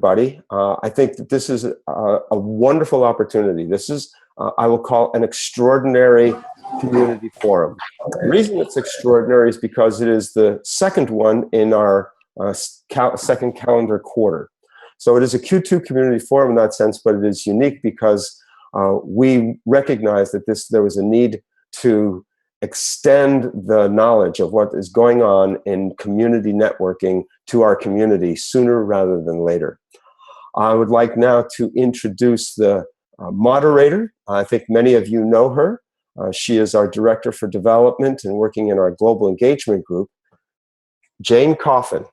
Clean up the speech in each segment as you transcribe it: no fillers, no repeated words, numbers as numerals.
everybody. I think that this is a wonderful opportunity. This is, I will call, an extraordinary community forum. The reason it's extraordinary is because it is the second one in our second calendar quarter. So it is a Q2 community forum in that sense, but it is unique because we recognize that there was a need to extend the knowledge of what is going on in community networking to our community sooner rather than later. I would like now to introduce the moderator. I think many of you know her. She is our Director for Development and working in our Global Engagement Group, Jane Coffin.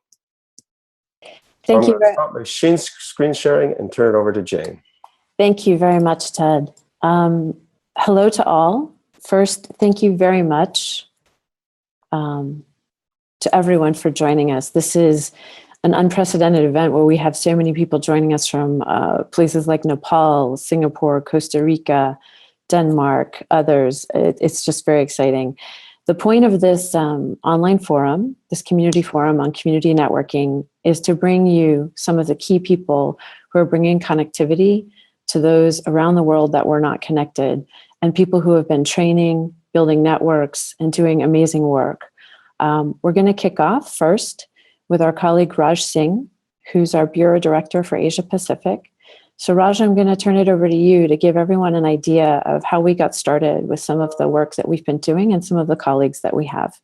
Thank you. I'm going to stop my screen sharing and turn it over to Jane. Thank you very much, Ted. Hello to all. First, thank you very much to everyone for joining us. This is an unprecedented event where we have so many people joining us from places like Nepal, Singapore, Costa Rica, Denmark, others. It's just very exciting. The point of this online forum, this community forum on community networking, is to bring you some of the key people who are bringing connectivity to those around the world that were not connected, and people who have been training, building networks, and doing amazing work. We're going to kick off first with our colleague Raj Singh, who's our Bureau Director for Asia Pacific. So Raj, I'm going to turn it over to you to give everyone an idea of how we got started with some of the work that we've been doing and some of the colleagues that we have.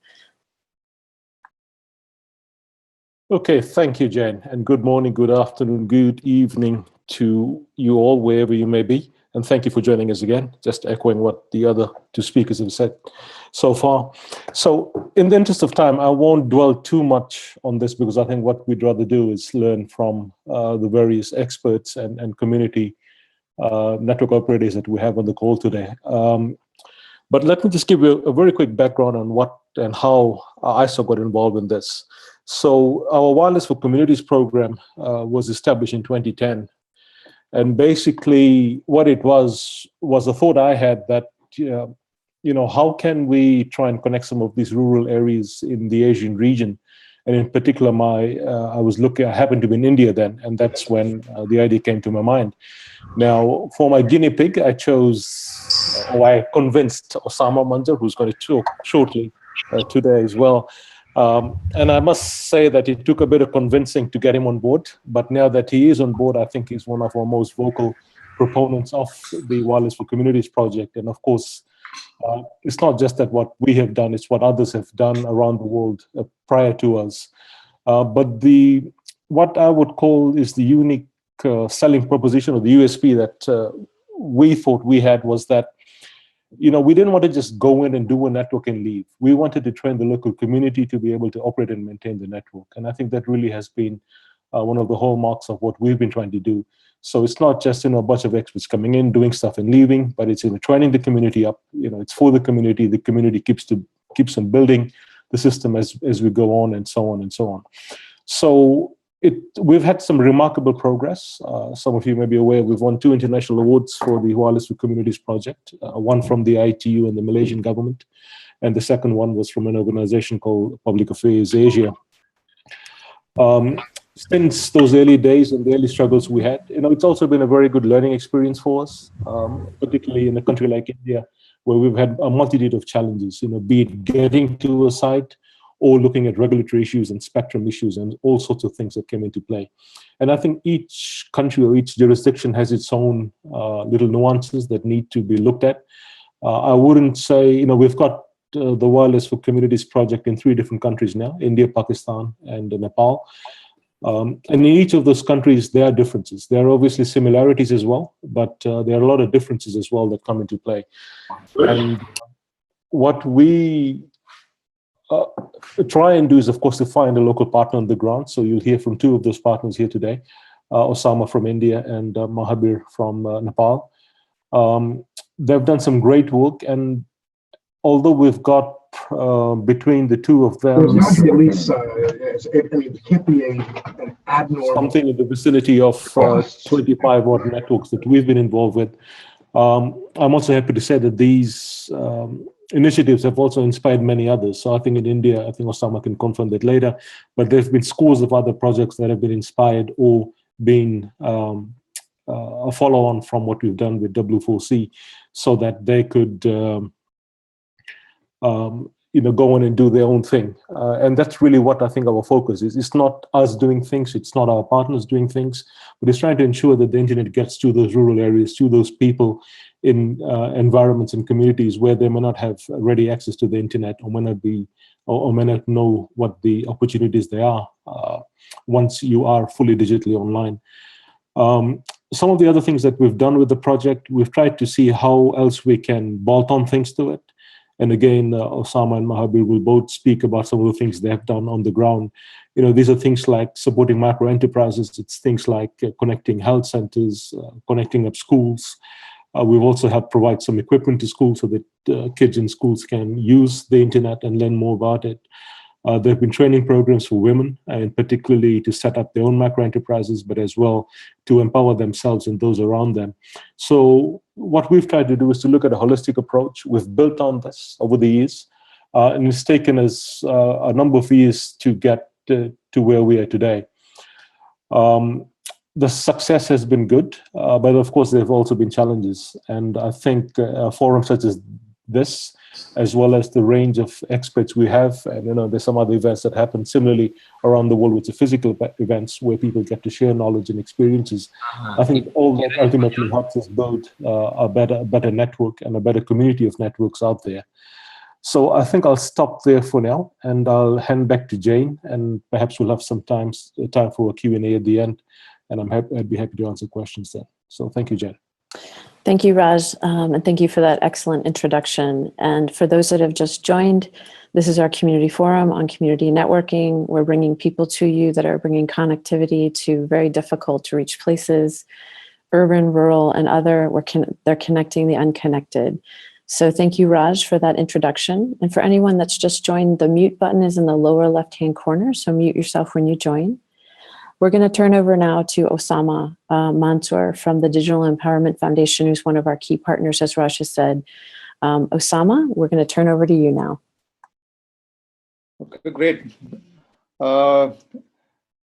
Okay, thank you, Jen, and good morning, good afternoon, good evening to you all, wherever you may be. And thank you for joining us again, just echoing what the other two speakers have said so far. So in the interest of time, I won't dwell too much on this because I think what we'd rather do is learn from the various experts and community network operators that we have on the call today. But let me just give you a very quick background on what and how ISOC got involved in this. So our Wireless for Communities program was established in 2010. And basically what it was a thought I had that, how can we try and connect some of these rural areas in the Asian region? And in particular, I happened to be in India then, and that's when the idea came to my mind. Now, for my guinea pig, I convinced Osama Manzar, who's going to talk shortly today as well. And I must say that it took a bit of convincing to get him on board, but now that he is on board, I think he's one of our most vocal proponents of the Wireless for Communities project. And of course, it's not just that what we have done, it's what others have done around the world prior to us. But what I would call is the unique selling proposition, or the USP that we thought we had, was that we didn't want to just go in and do a network and leave. We wanted to train the local community to be able to operate and maintain the network. And I think that really has been one of the hallmarks of what we've been trying to do. So it's not just a bunch of experts coming in, doing stuff and leaving, but it's training the community up. It's for the community. The community keeps on building the system as we go on, and so on and so on. So we've had some remarkable progress. Some of you may be aware we've won 2 international awards for the Wireless for Communities project, one from the ITU and the Malaysian government, and the second one was from an organization called Public Affairs Asia. Since those early days and the early struggles we had, it's also been a very good learning experience for us, particularly in a country like India, where we've had a multitude of challenges, be it getting to a site, or looking at regulatory issues and spectrum issues and all sorts of things that came into play. And I think each country or each jurisdiction has its own little nuances that need to be looked at. I wouldn't say, we've got the Wireless for Communities project in 3 different countries now, India, Pakistan, and Nepal. And in each of those countries, there are differences. There are obviously similarities as well, but there are a lot of differences as well that come into play. And what we try and do is, of course, to find a local partner on the ground. So you'll hear from 2 of those partners here today, Osama from India and Mahabir from Nepal. They've done some great work, and although we've got between the 2 of them, there's not release, it can't be an abnormal, something in the vicinity of 25 odd networks that we've been involved with. I'm also happy to say that these initiatives have also inspired many others. So I think in India, I think Osama can confirm that later, but there have been scores of other projects that have been inspired or been a follow-on from what we've done with W4C, so that they could go on and do their own thing. And that's really what I think our focus is. It's not us doing things, it's not our partners doing things, but it's trying to ensure that the internet gets to those rural areas, to those people in environments and communities where they may not have ready access to the internet, or may not be, or may not know what the opportunities there are once you are fully digitally online. Some of the other things that we've done with the project, we've tried to see how else we can bolt on things to it. And again, Osama and Mahabir will both speak about some of the things they have done on the ground. These are things like supporting micro enterprises. It's things like connecting health centers, connecting up schools. We've also helped provide some equipment to schools so that kids in schools can use the internet and learn more about it. There have been training programs for women, and particularly to set up their own micro enterprises, but as well to empower themselves and those around them. So what we've tried to do is to look at a holistic approach. We've built on this over the years, and it's taken us a number of years to get to where we are today. The success has been good, but of course there have also been challenges. And I think forums such as this, as well as the range of experts we have, and there's some other events that happen similarly around the world, which are physical events where people get to share knowledge and experiences. I think all that ultimately helps us build a better network and a better community of networks out there. So I think I'll stop there for now, and I'll hand back to Jane, and perhaps we'll have some time for a Q&A at the end, and I'd be happy to answer questions then. So thank you, Jane. Thank you, Raj, and thank you for that excellent introduction. And for those that have just joined, this is our community forum on community networking. We're bringing people to you that are bringing connectivity to very difficult to reach places, urban, rural, and other. They're connecting the unconnected. So thank you, Raj, for that introduction. And for anyone that's just joined, the mute button is in the lower left-hand corner, so mute yourself when you join. We're going to turn over now to Osama Manzar from the Digital Empowerment Foundation, who's one of our key partners, as Raj has said. Osama, we're going to turn over to you now. Okay, great.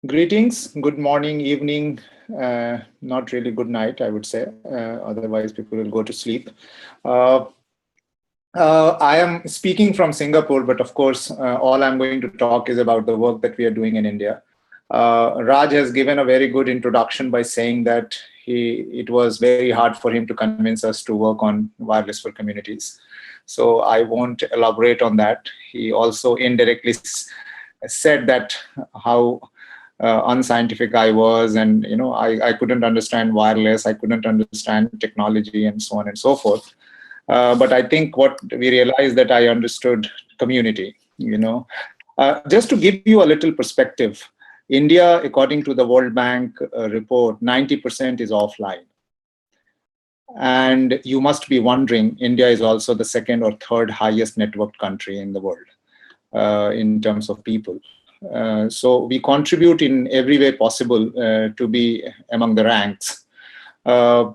Greetings, good morning, evening, not really good night, I would say. Otherwise, people will go to sleep. I am speaking from Singapore, but of course, all I'm going to talk is about the work that we are doing in India. Raj has given a very good introduction by saying that it was very hard for him to convince us to work on wireless for communities. So I won't elaborate on that. He also indirectly said that how unscientific I was, and I couldn't understand wireless, I couldn't understand technology, and so on and so forth. But I think what we realized that I understood community. Just to give you a little perspective. India, according to the World Bank report, 90% is offline. And you must be wondering, India is also the second or third highest networked country in the world in terms of people. So we contribute in every way possible to be among the ranks. The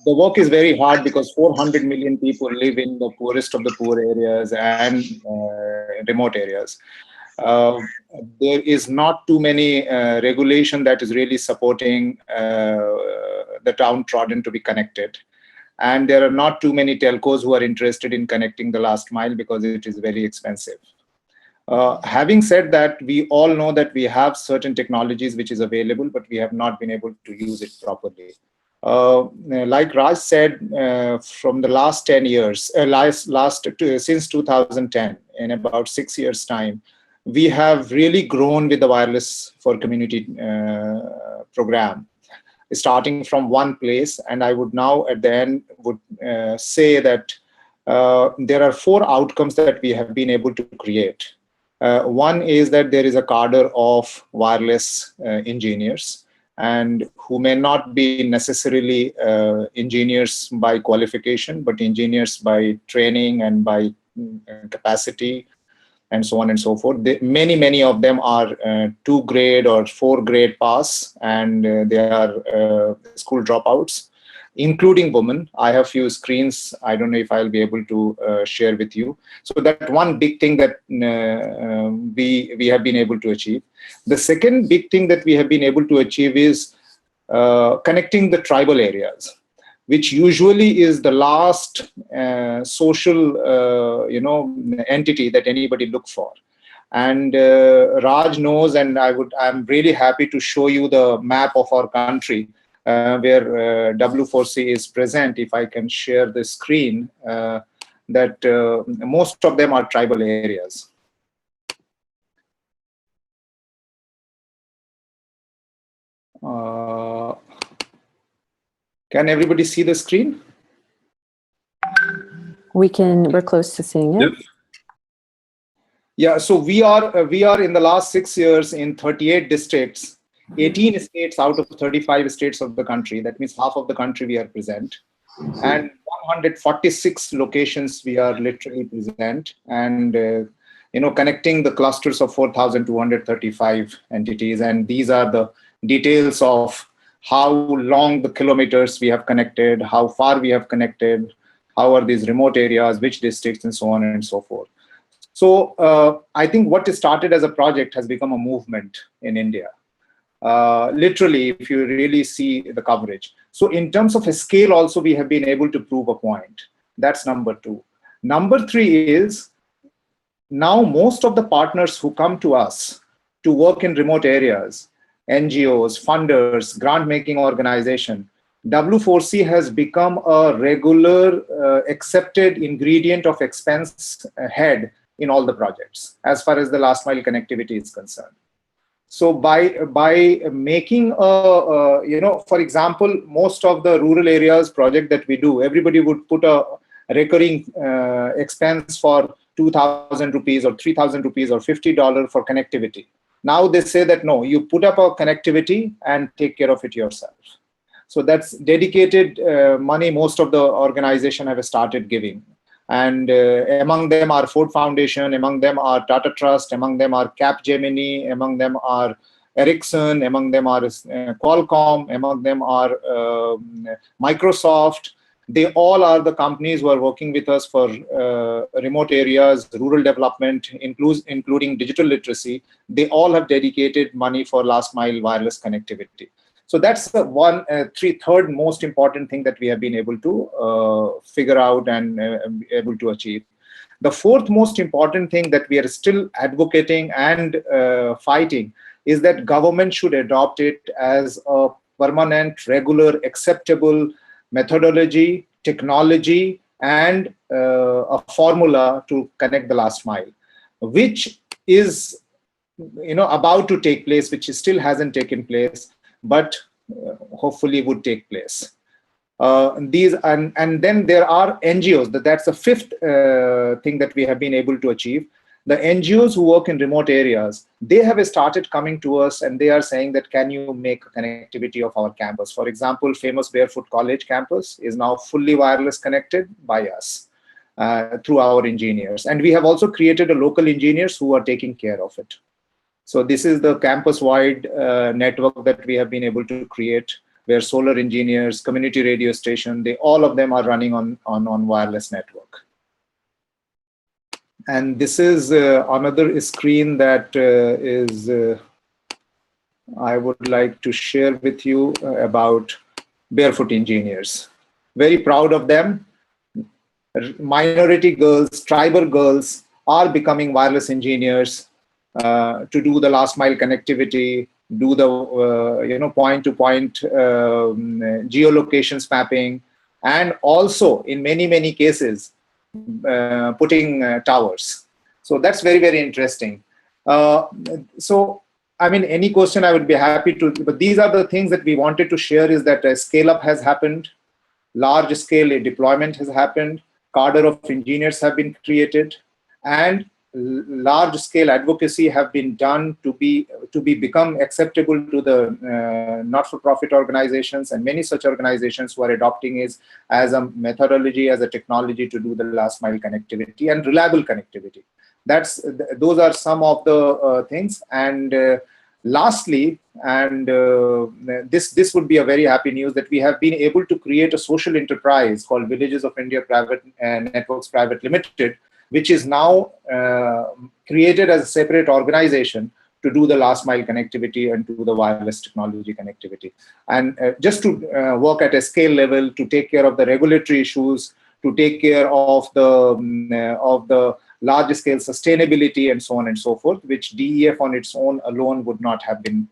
work is very hard because 400 million people live in the poorest of the poor areas and remote areas. There is not too many regulation that is really supporting the downtrodden to be connected. And there are not too many telcos who are interested in connecting the last mile because it is very expensive. Having said that, we all know that we have certain technologies which is available, but we have not been able to use it properly. Like Raj said, from the last 10 years, since 2010, in about 6 years' time, we have really grown with the wireless for community program, starting from one place. And I would now at the end would say that there are 4 outcomes that we have been able to create. One is that there is a cadre of wireless engineers, and who may not be necessarily engineers by qualification, but engineers by training and by capacity, and so on and so forth. Many of them are 2-grade or 4-grade pass, and they are school dropouts. including women. I have few screens. I don't know if I'll be able to share with you. So that one big thing that we have been able to achieve. The second big thing that we have been able to achieve is connecting the tribal areas, which usually is the last social, entity that anybody look for. And Raj knows, and I'm really happy to show you the map of our country where W4C is present. If I can share the screen, that most of them are tribal areas. Can everybody see the screen? We're close to seeing it. Yep. Yeah, so we are in the last 6 years in 38 districts, 18 states out of 35 states of the country. That means half of the country we are present. And 146 locations we are literally present, and connecting the clusters of 4,235 entities. And these are the details of how long the kilometers we have connected, how far we have connected, how are these remote areas, which districts, and so on and so forth. So I think what started as a project has become a movement in India. Literally, if you really see the coverage. So in terms of a scale also, we have been able to prove a point. That's number 2. Number 3 is, now most of the partners who come to us to work in remote areas, NGOs, funders, grant-making organization, W4C has become a regular accepted ingredient of expense head in all the projects as far as the last mile connectivity is concerned. So by making for example, most of the rural areas project that we do, everybody would put a recurring expense for 2,000 rupees or 3,000 rupees or $50 for connectivity. Now they say that no, you put up a connectivity and take care of it yourself. So that's dedicated money most of the organization have started giving. And among them are Ford Foundation, among them are Tata Trust, among them are Capgemini, among them are Ericsson, among them are Qualcomm, among them are Microsoft. They all are the companies who are working with us for remote areas, rural development, including digital literacy. They all have dedicated money for last mile wireless connectivity. So that's the third most important thing that we have been able to figure out and able to achieve. The fourth most important thing that we are still advocating and fighting is that government should adopt it as a permanent, regular, acceptable methodology, technology, and a formula to connect the last mile, which is about to take place, which still hasn't taken place, but hopefully would take place. And then there are NGOs. That's the fifth thing that we have been able to achieve. The NGOs who work in remote areas, they have started coming to us and they are saying that, can you make connectivity of our campus? For example, famous Barefoot College campus is now fully wireless connected by us through our engineers. And we have also created a local engineers who are taking care of it. So this is the campus-wide network that we have been able to create, where solar engineers, community radio station, all of them are running on wireless network. And this is another screen that I would like to share with you about Barefoot engineers. Very proud of them. Minority girls, tribal girls are becoming wireless engineers to do the last mile connectivity, do the point-to-point geolocations mapping, and also in many cases putting towers. So that's very, very interesting. So I mean, any question I would be happy to, but these are the things that we wanted to share, is that a scale up has happened, large scale deployment has happened, cadre of engineers have been created, and large scale advocacy have been done to become acceptable to the not-for-profit organizations, and many such organizations who are adopting it as a methodology, as a technology to do the last mile connectivity and reliable connectivity. Those are some of the things. And Lastly, and this would be a very happy news, that we have been able to create a social enterprise called Villages of India Private Networks Private Limited, which is now created as a separate organization to do the last mile connectivity and to the wireless technology connectivity. And just to work at a scale level, to take care of the regulatory issues, to take care of the large scale sustainability and so on and so forth, which DEF on its own alone would not have been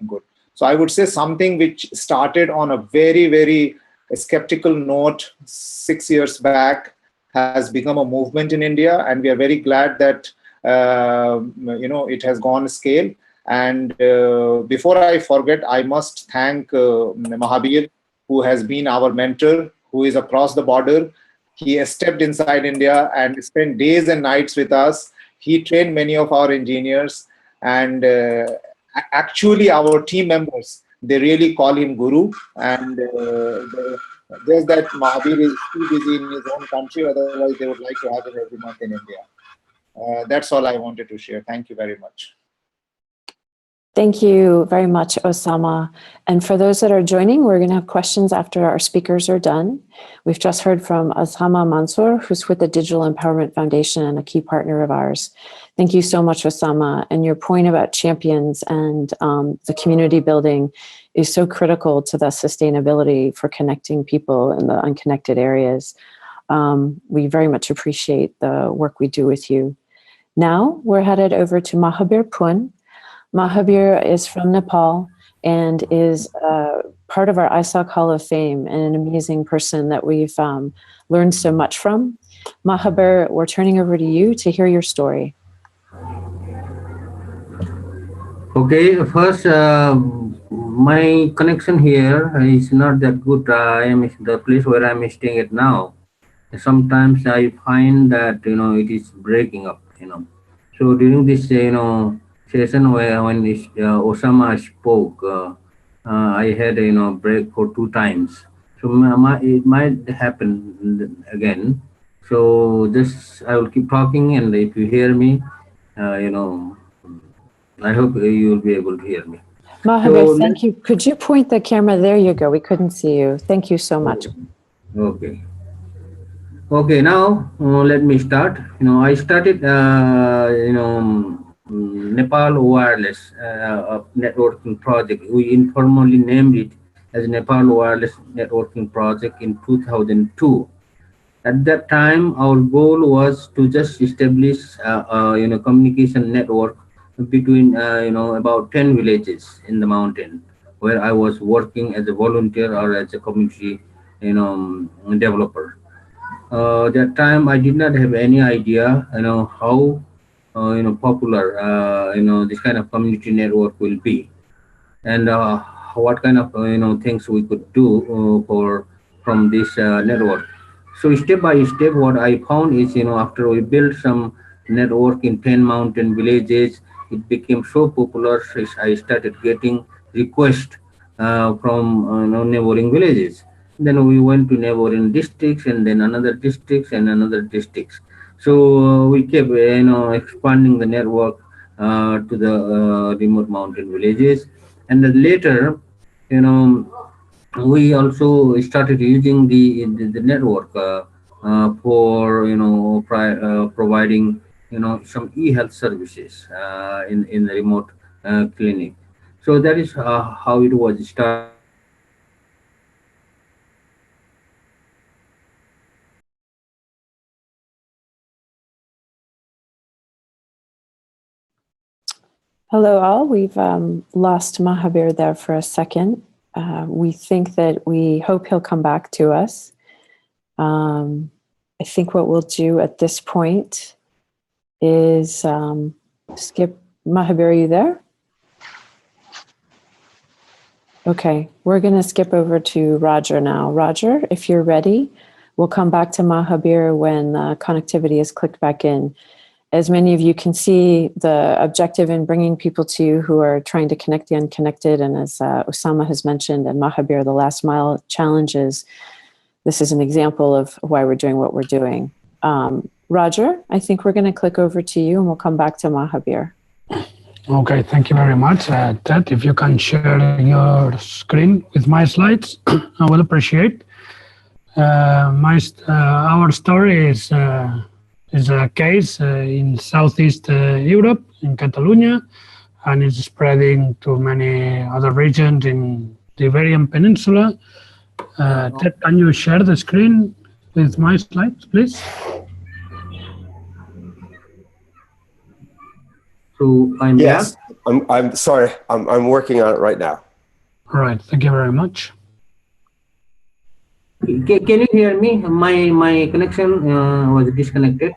good. So I would say something which started on a very, very skeptical note 6 years back has become a movement in India, and we are very glad that it has gone scale. And before I forget, I must thank Mahabir, who has been our mentor, who is across the border. He has stepped inside India and spent days and nights with us. He trained many of our engineers, and actually our team members, they really call him Guru. And just that Mahabir is too busy in his own country, otherwise they would like to have him every month in India. That's all I wanted to share. Thank you very much. Thank you very much, Osama. And for those that are joining, we're going to have questions after our speakers are done. We've just heard from Osama Mansour, who's with the Digital Empowerment Foundation and a key partner of ours. Thank you so much, Osama. And your point about champions and the community building is so critical to the sustainability for connecting people in the unconnected areas. We very much appreciate the work we do with you. Now we're headed over to Mahabir Pun. Mahabir is from Nepal and is part of our ISOC Hall of Fame, and an amazing person that we've learned so much from. Mahabir, we're turning over to you to hear your story. Okay, first, my connection here is not that good. I am the place where I'm staying at now. Sometimes I find that, it is breaking up, So during this, session when Osama spoke, I had break for 2 times, so it might happen again. So just I will keep talking, and if you hear me, I hope you will be able to hear me. Mahabir, so, thank you. Could you point the camera? There you go. We couldn't see you. Thank you so much. Okay. Okay, now let me start. I started, Nepal Wireless Networking Project. We informally named it as Nepal Wireless Networking Project in 2002. At that time, our goal was to just establish, communication network between, about 10 villages in the mountain, where I was working as a volunteer or as a community, developer. That time I did not have any idea, how, popular, this kind of community network will be, and what kind of, things we could do from this network. So step by step, what I found is, after we built some network in 10 mountain villages, it became so popular. So I started getting requests from neighboring villages. Then we went to neighboring districts, and then another districts and another districts. So we kept, expanding the network to the remote mountain villages, and then later, we also started using the network for providing some e-health services in the remote clinic. So that is how it was started. Hello all, we've lost Mahabir there for a second. We hope he'll come back to us. I think what we'll do at this point is skip. Mahabir, are you there? Okay, we're going to skip over to Roger now. Roger, if you're ready, we'll come back to Mahabir when connectivity is clicked back in. As many of you can see, the objective in bringing people to you who are trying to connect the unconnected, and as Osama has mentioned, and Mahabir, the last mile challenges, this is an example of why we're doing what we're doing. Roger, I think we're going to click over to you and we'll come back to Mahabir. Okay, thank you very much. Ted, if you can share your screen with my slides, I will appreciate. Our story is a case in Southeast Europe, in Catalonia, and it's spreading to many other regions in the Iberian Peninsula. Ted, can you share the screen with my slides, please? So I'm Yes, back. I'm sorry. I'm working on it right now. All right, thank you very much. Can you hear me? My connection was disconnected.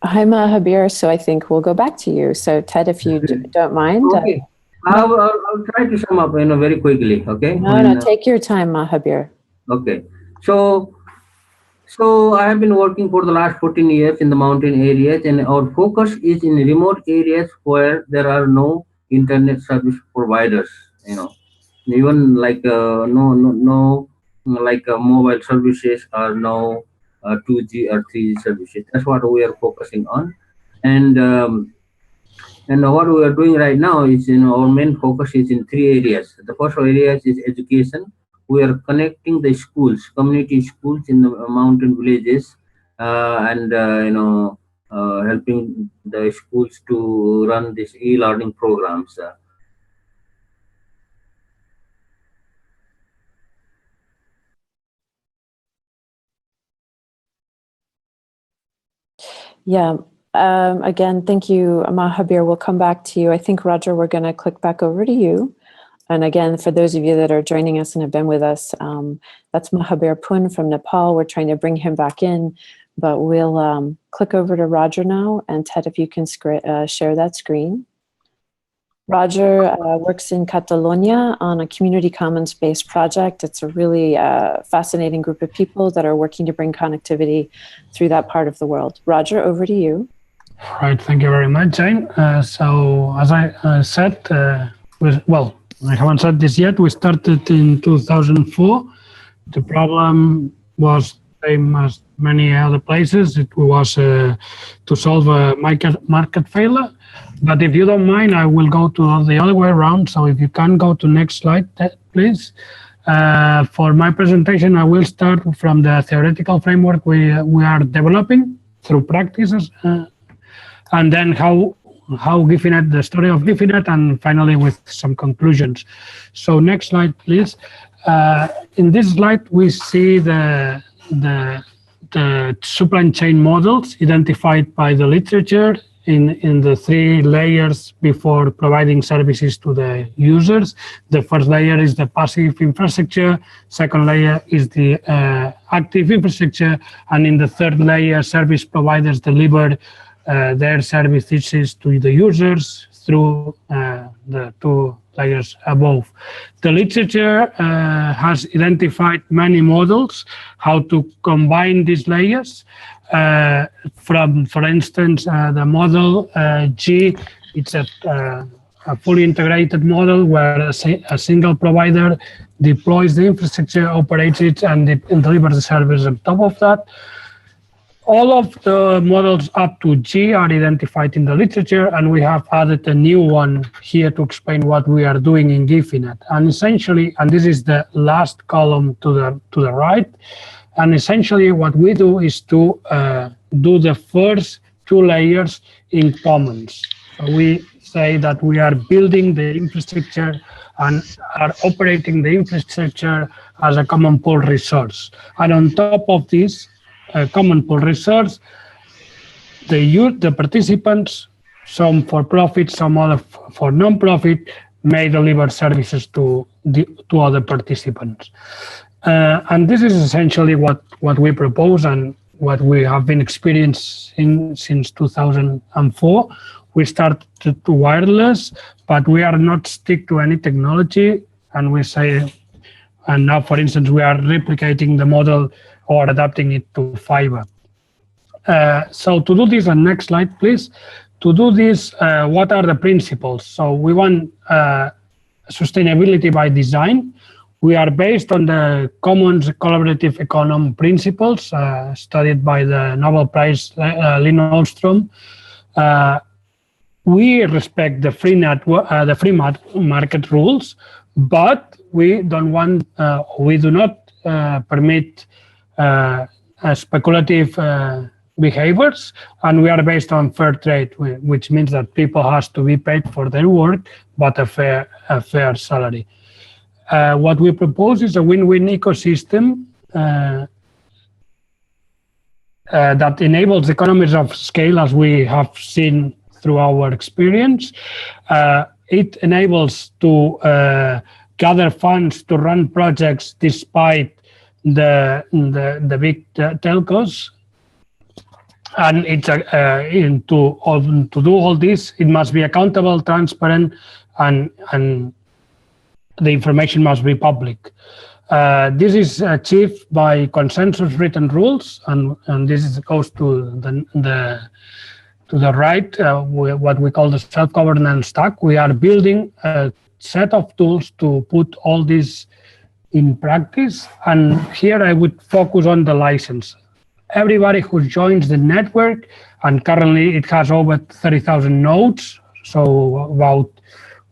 Hi, Mahabir. So I think we'll go back to you. So Ted, if you don't mind. Okay. I'll try to sum up very quickly. Okay. No, take your time, Mahabir. Okay. So I have been working for the last 14 years in the mountain areas, and our focus is in remote areas where there are no internet service providers. Even like no like mobile services or no 2G or 3G services. That's what we are focusing on, and what we are doing right now is our main focus is in 3 areas. The first area is education. We are connecting the schools, community schools in the mountain villages, and helping the schools to run these e-learning programs. Yeah. Again, thank you, Mahabir. We'll come back to you. I think, Roger, we're going to click back over to you. And again, for those of you that are joining us and have been with us, that's Mahabir Pun from Nepal. We're trying to bring him back in, but we'll click over to Roger now. And Ted, if you can share that screen. Roger works in Catalonia on a community commons-based project. It's a really fascinating group of people that are working to bring connectivity through that part of the world. Roger, over to you. All right, thank you very much, Jane. So as I said, well, I haven't said this yet. We started in 2004. The problem was same as many other places. It was to solve a market failure. But if you don't mind, I will go to the other way around. So if you can go to next slide, please. For my presentation, I will start from the theoretical framework we are developing through practices, and then how GIFINET, the story of GIFINET, and finally with some conclusions. So next slide, please. In this slide, we see the supply chain models identified by the literature in the 3 layers before providing services to the users. The first layer is the passive infrastructure, second layer is the active infrastructure, and in the third layer, service providers deliver their services to the users through the 2 layers above. The literature has identified many models how to combine these layers. For instance, the model G, it's a fully integrated model where a single provider deploys the infrastructure, operates it, and delivers the service on top of that. All of the models up to G are identified in the literature, and we have added a new one here to explain what we are doing in GIFINET. And essentially, and this is the last column to the right, and essentially what we do is to do the first 2 layers in commons. So we say that we are building the infrastructure and are operating the infrastructure as a common pool resource. And on top of this common pool resource, the participants, some for profit, some other for non-profit, may deliver services to other participants. And this is essentially what we propose and what we have been experiencing since 2004. We started to wireless, but we are not stick to any technology. And we say, and now, for instance, we are replicating the model or adapting it to fiber. So to do this, and next slide, please. To do this, what are the principles? So we want sustainability by design. We are based on the Commons Collaborative Economy principles studied by the Nobel Prize Lynn Ostrom. we respect the free market rules, but we don't want, we do not permit speculative behaviors, and we are based on fair trade, which means that people has to be paid for their work, but a fair salary. What we propose is a win-win ecosystem that enables economies of scale, as we have seen through our experience. It enables to gather funds to run projects despite the big telcos. And it's to do all this, it must be accountable, transparent, and the information must be public. This is achieved by consensus written rules, and this goes to the right, what we call the self-governance stack. We are building a set of tools to put all this in practice, and here I would focus on the license. Everybody who joins the network, and currently it has over 30,000 nodes, so about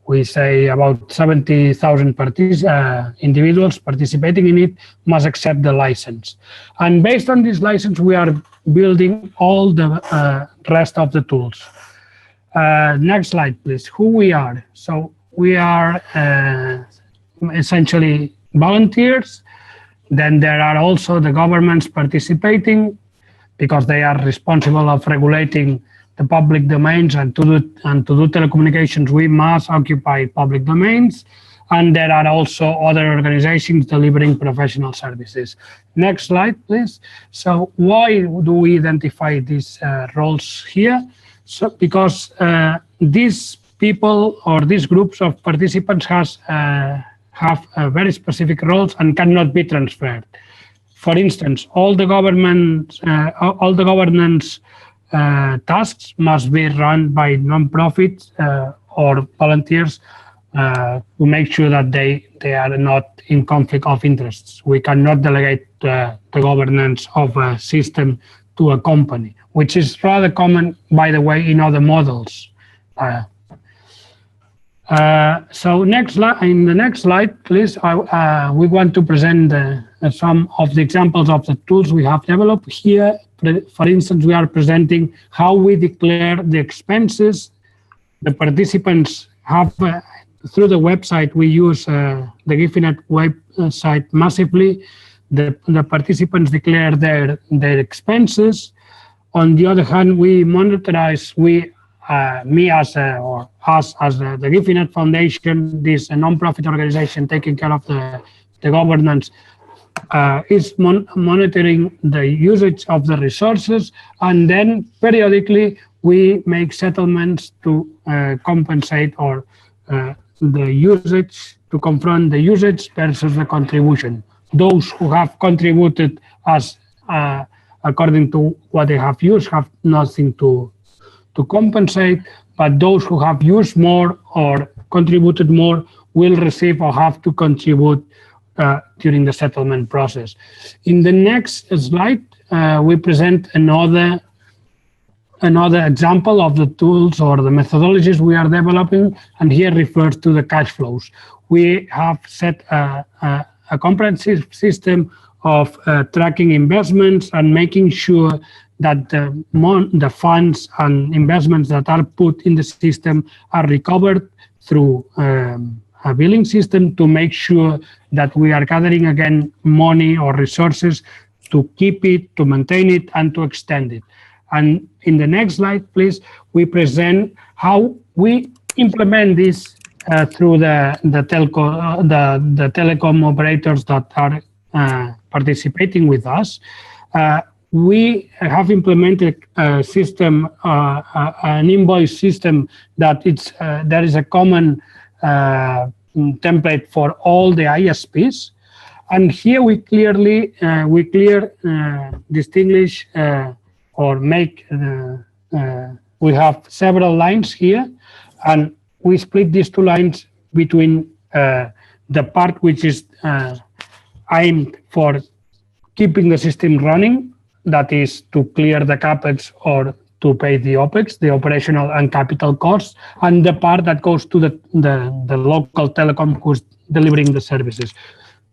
70,000 individuals participating in it, must accept the license. And based on this license, we are building all the rest of the tools. Next slide, please. Who we are. So we are essentially volunteers. Then there are also the governments participating, because they are responsible of regulating the public domains, and to do telecommunications, we must occupy public domains. And there are also other organizations delivering professional services. Next slide, please. So why do we identify these roles here? So because these people or these groups of participants have very specific roles and cannot be transferred. For instance, all the governance tasks must be run by non-profits or volunteers to make sure that they are not in conflict of interests. We cannot delegate the governance of a system to a company, which is rather common, by the way, in other models. So in the next slide, please, we want to present some of the examples of the tools we have developed here. For instance, we are presenting how we declare the expenses. The participants have, through the website, we use the GIFINET website massively. The participants declare their expenses. On the other hand, we monitorize, us as the GIFINET Foundation, this non-profit organization taking care of the governance, is monitoring the usage of the resources, and then periodically we make settlements to compensate or the usage, to confront the usage versus the contribution. Those who have contributed as according to what they have used have nothing to compensate, but those who have used more or contributed more will receive or have to contribute during the settlement process. In the next slide, we present another example of the tools or the methodologies we are developing, and here refers to the cash flows. We have set a comprehensive system of tracking investments and making sure that the funds and investments that are put in the system are recovered through a billing system, to make sure that we are gathering again money or resources to keep it, to maintain it, and to extend it. And in the next slide, please, we present how we implement this through the telecom operators that are participating with us. We have implemented a system, an invoice system that there is a common template for all the ISPs, and here we distinguish or make. We have several lines here, and we split these two lines between the part which is aimed for keeping the system running, that is to clear the capex or to pay the OPEX, the operational and capital costs, and the part that goes to the local telecom who's delivering the services.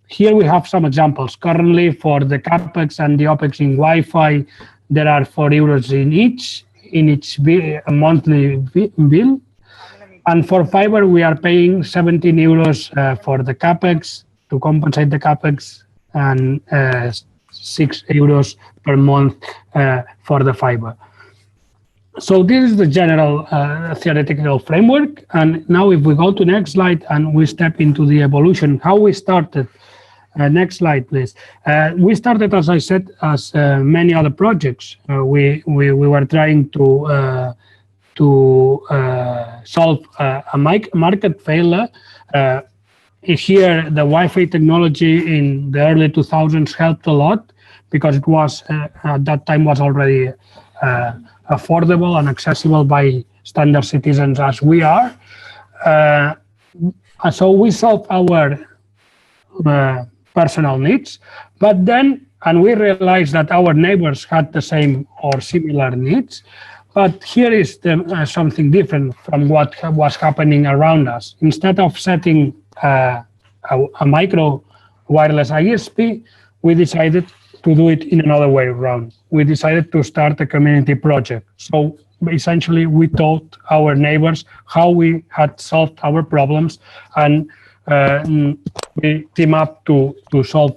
Here we have some examples. Currently, for the CAPEX and the OPEX in Wi-Fi, there are €4 in each monthly bill. And for fiber, we are paying €17 for the CAPEX to compensate the CAPEX, and €6 per month for the fiber. So this is the general theoretical framework. And now if we go to next slide and we step into the evolution, how we started. Next slide, please. We started, as I said, as many other projects. We were trying to solve a market failure. Here, the Wi-Fi technology in the early 2000s helped a lot because it was at that time was already affordable and accessible by standard citizens as we are. So we solved our personal needs, but then, and we realized that our neighbors had the same or similar needs. But here is something different from what was happening around us. Instead of setting a micro wireless ISP, we decided to do it in another way around. We decided to start a community project. So essentially, we taught our neighbors how we had solved our problems, and we team up to solve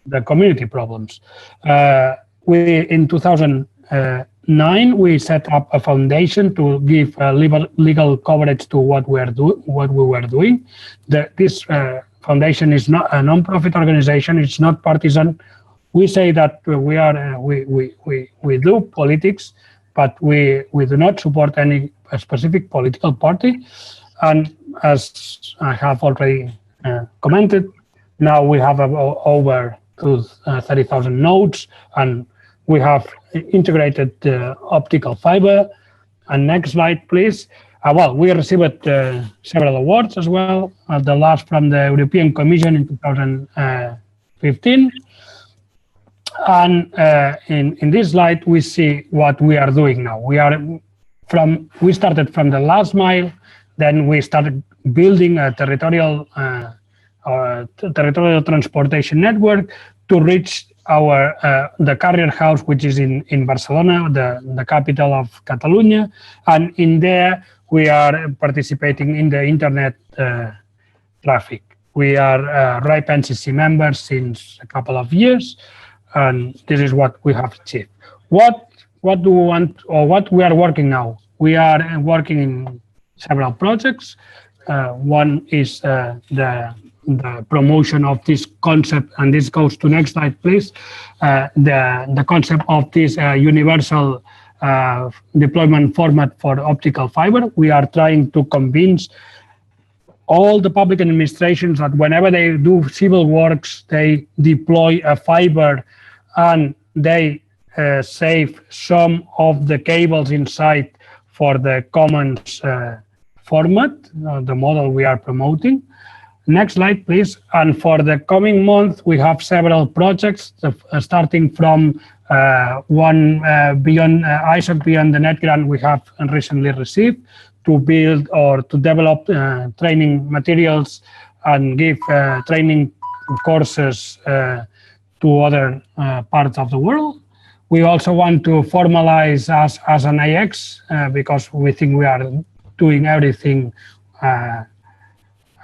the community problems. In 2009, we set up a foundation to give legal coverage to what we were doing. This foundation is not a non-profit organization. It's not partisan. We say that we do politics, but we do not support any specific political party. And as I have already commented, now we have over 30,000 nodes, and we have integrated optical fiber. And next slide, please. Well, we received several awards as well. The last from the European Commission in 2015. And in this slide, we see what we are doing now. We started from the last mile. Then we started building a territorial transportation network to reach the carrier house, which is in Barcelona, the capital of Catalonia. And in there, we are participating in the internet traffic. We are RIPE NCC members since a couple of years, and this is what we have achieved. What do we want, or what we are working now? We are working in several projects. One is the promotion of this concept, and this goes to next slide, please. The concept of this universal deployment format for optical fiber. We are trying to convince all the public administrations that whenever they do civil works, they deploy a fiber and they save some of the cables inside for the commons format, the model we are promoting. Next slide, please. And for the coming month, we have several projects, starting from one beyond ISOC Beyond the Net grant we have recently received to build or to develop training materials and give training courses to other parts of the world. We also want to formalize us as an IX because we think we are doing everything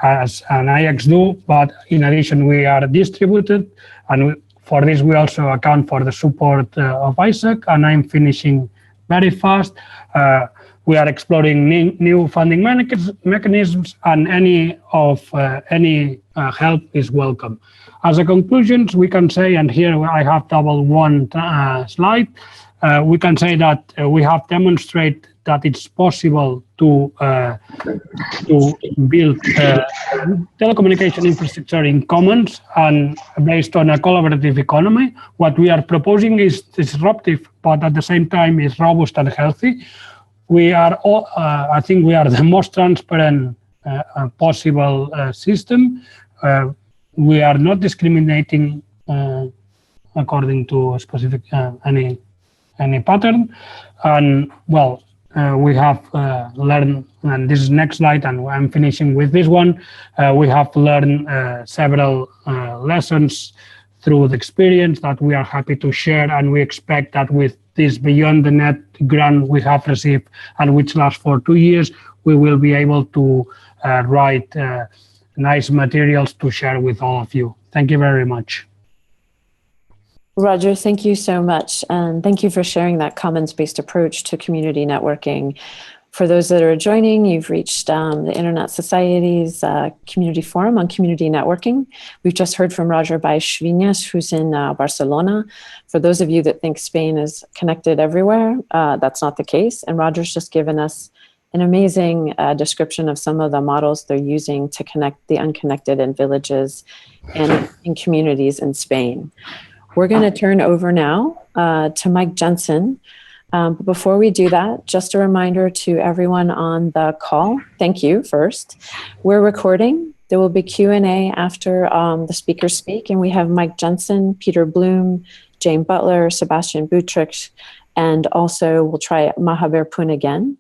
as an IX do, but in addition, we are distributed, and for this, we also account for the support of ISOC, and I'm finishing very fast. We are exploring new funding mechanisms, and any help is welcome. As a conclusion, we can say, and here I have double one slide, we can say that we have demonstrated that it's possible to build telecommunication infrastructure in commons and based on a collaborative economy. What we are proposing is disruptive, but at the same time is robust and healthy. We are all, I think we are the most transparent possible system. We are not discriminating according to a specific any any pattern. And well, we have learned, and this is next slide, and I'm finishing with this one. We have learned several lessons through the experience that we are happy to share, and we expect that with this Beyond the Net grant we have received, and which lasts for 2 years, we will be able to write nice materials to share with all of you. Thank you very much. Roger, thank you so much. And thank you for sharing that commons-based approach to community networking. For those that are joining, you've reached the Internet Society's community forum on community networking. We've just heard from Roger Baig Vinas, who's in Barcelona. For those of you that think Spain is connected everywhere, that's not the case. And Roger's just given us an amazing description of some of the models they're using to connect the unconnected in villages and in communities in Spain. We're going to turn over now to Mike Jensen. But before we do that, just a reminder to everyone on the call, thank you first. We're recording. There will be Q&A after the speakers speak, and we have Mike Jensen, Peter Bloom, Jane Butler, Sebastian Beuttrich, and also we'll try Mahabir Pun again.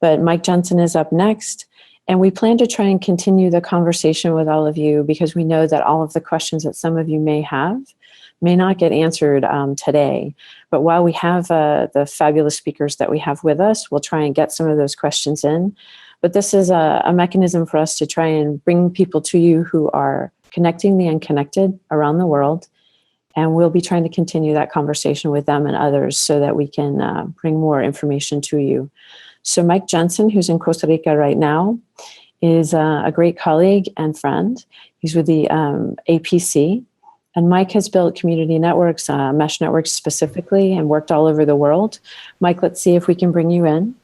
But Mike Jensen is up next, and we plan to try and continue the conversation with all of you because we know that all of the questions that some of you may have may not get answered today. But while we have the fabulous speakers that we have with us, we'll try and get some of those questions in. But this is a mechanism for us to try and bring people to you who are connecting the unconnected around the world. And we'll be trying to continue that conversation with them and others so that we can bring more information to you. So Mike Jensen, who's in Costa Rica right now, is a great colleague and friend. He's with the APC. And Mike has built community networks, mesh networks specifically, and worked all over the world. Mike, let's see if we can bring you in.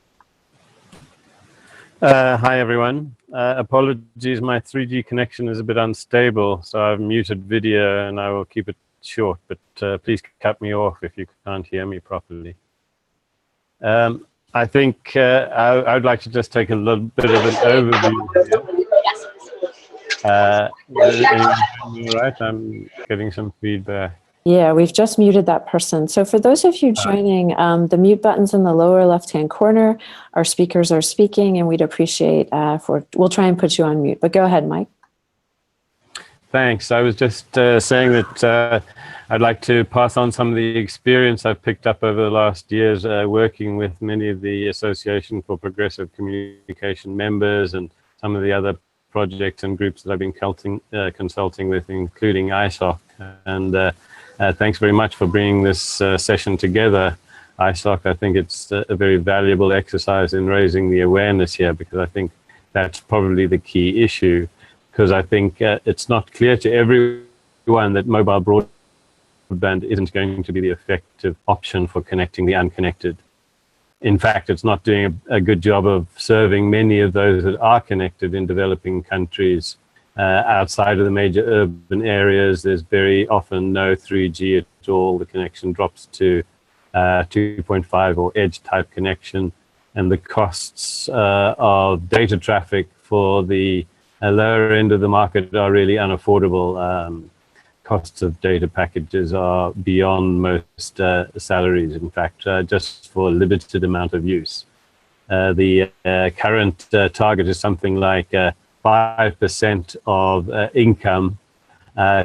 Hi, everyone. Apologies, my 3G connection is a bit unstable, so I've muted video and I will keep it short, but please cut me off if you can't hear me properly. I think I would like to just take a little bit of an overview. Right, I'm getting some feedback. Yeah, we've just muted that person. So for those of you joining, the mute button's in the lower left-hand corner. Our speakers are speaking, and we'd appreciate we'll try and put you on mute. But go ahead, Mike. Thanks. I was just saying that I'd like to pass on some of the experience I've picked up over the last years working with many of the Association for Progressive Communication members and some of the other projects and groups that I've been consulting with, including ISOC. And thanks very much for bringing this session together, ISOC. I think it's a very valuable exercise in raising the awareness here, because I think that's probably the key issue, because I think it's not clear to everyone that mobile broadband isn't going to be the effective option for connecting the unconnected. In fact, it's not doing a good job of serving many of those that are connected in developing countries. Outside of the major urban areas, there's very often no 3G at all. The connection drops to 2.5 or edge type connection. And the costs of data traffic for the lower end of the market are really unaffordable. Costs of data packages are beyond most salaries, in fact, just for a limited amount of use. The current target is something like 5% of income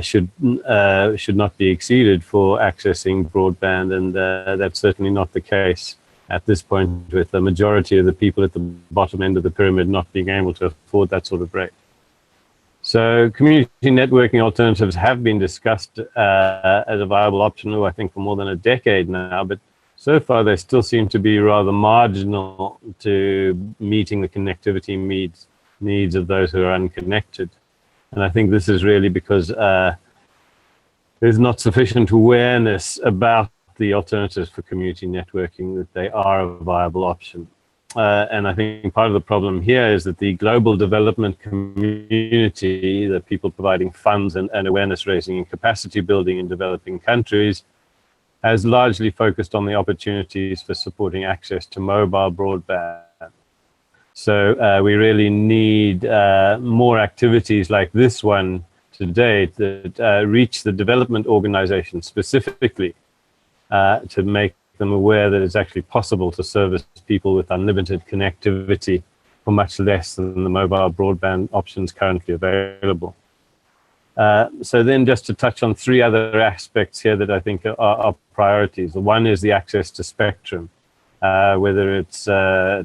should not be exceeded for accessing broadband, and that's certainly not the case at this point, with the majority of the people at the bottom end of the pyramid not being able to afford that sort of rate. So community networking alternatives have been discussed as a viable option, I think, for more than a decade now, but so far they still seem to be rather marginal to meeting the connectivity needs of those who are unconnected. And I think this is really because there's not sufficient awareness about the alternatives for community networking, that they are a viable option. And I think part of the problem here is that the global development community, the people providing funds and awareness raising and capacity building in developing countries, has largely focused on the opportunities for supporting access to mobile broadband. So we really need more activities like this one today that reach the development organizations specifically to make them aware that it's actually possible to service people with unlimited connectivity for much less than the mobile broadband options currently available. So then just to touch on three other aspects here that I think are priorities. The one is the access to spectrum, whether it's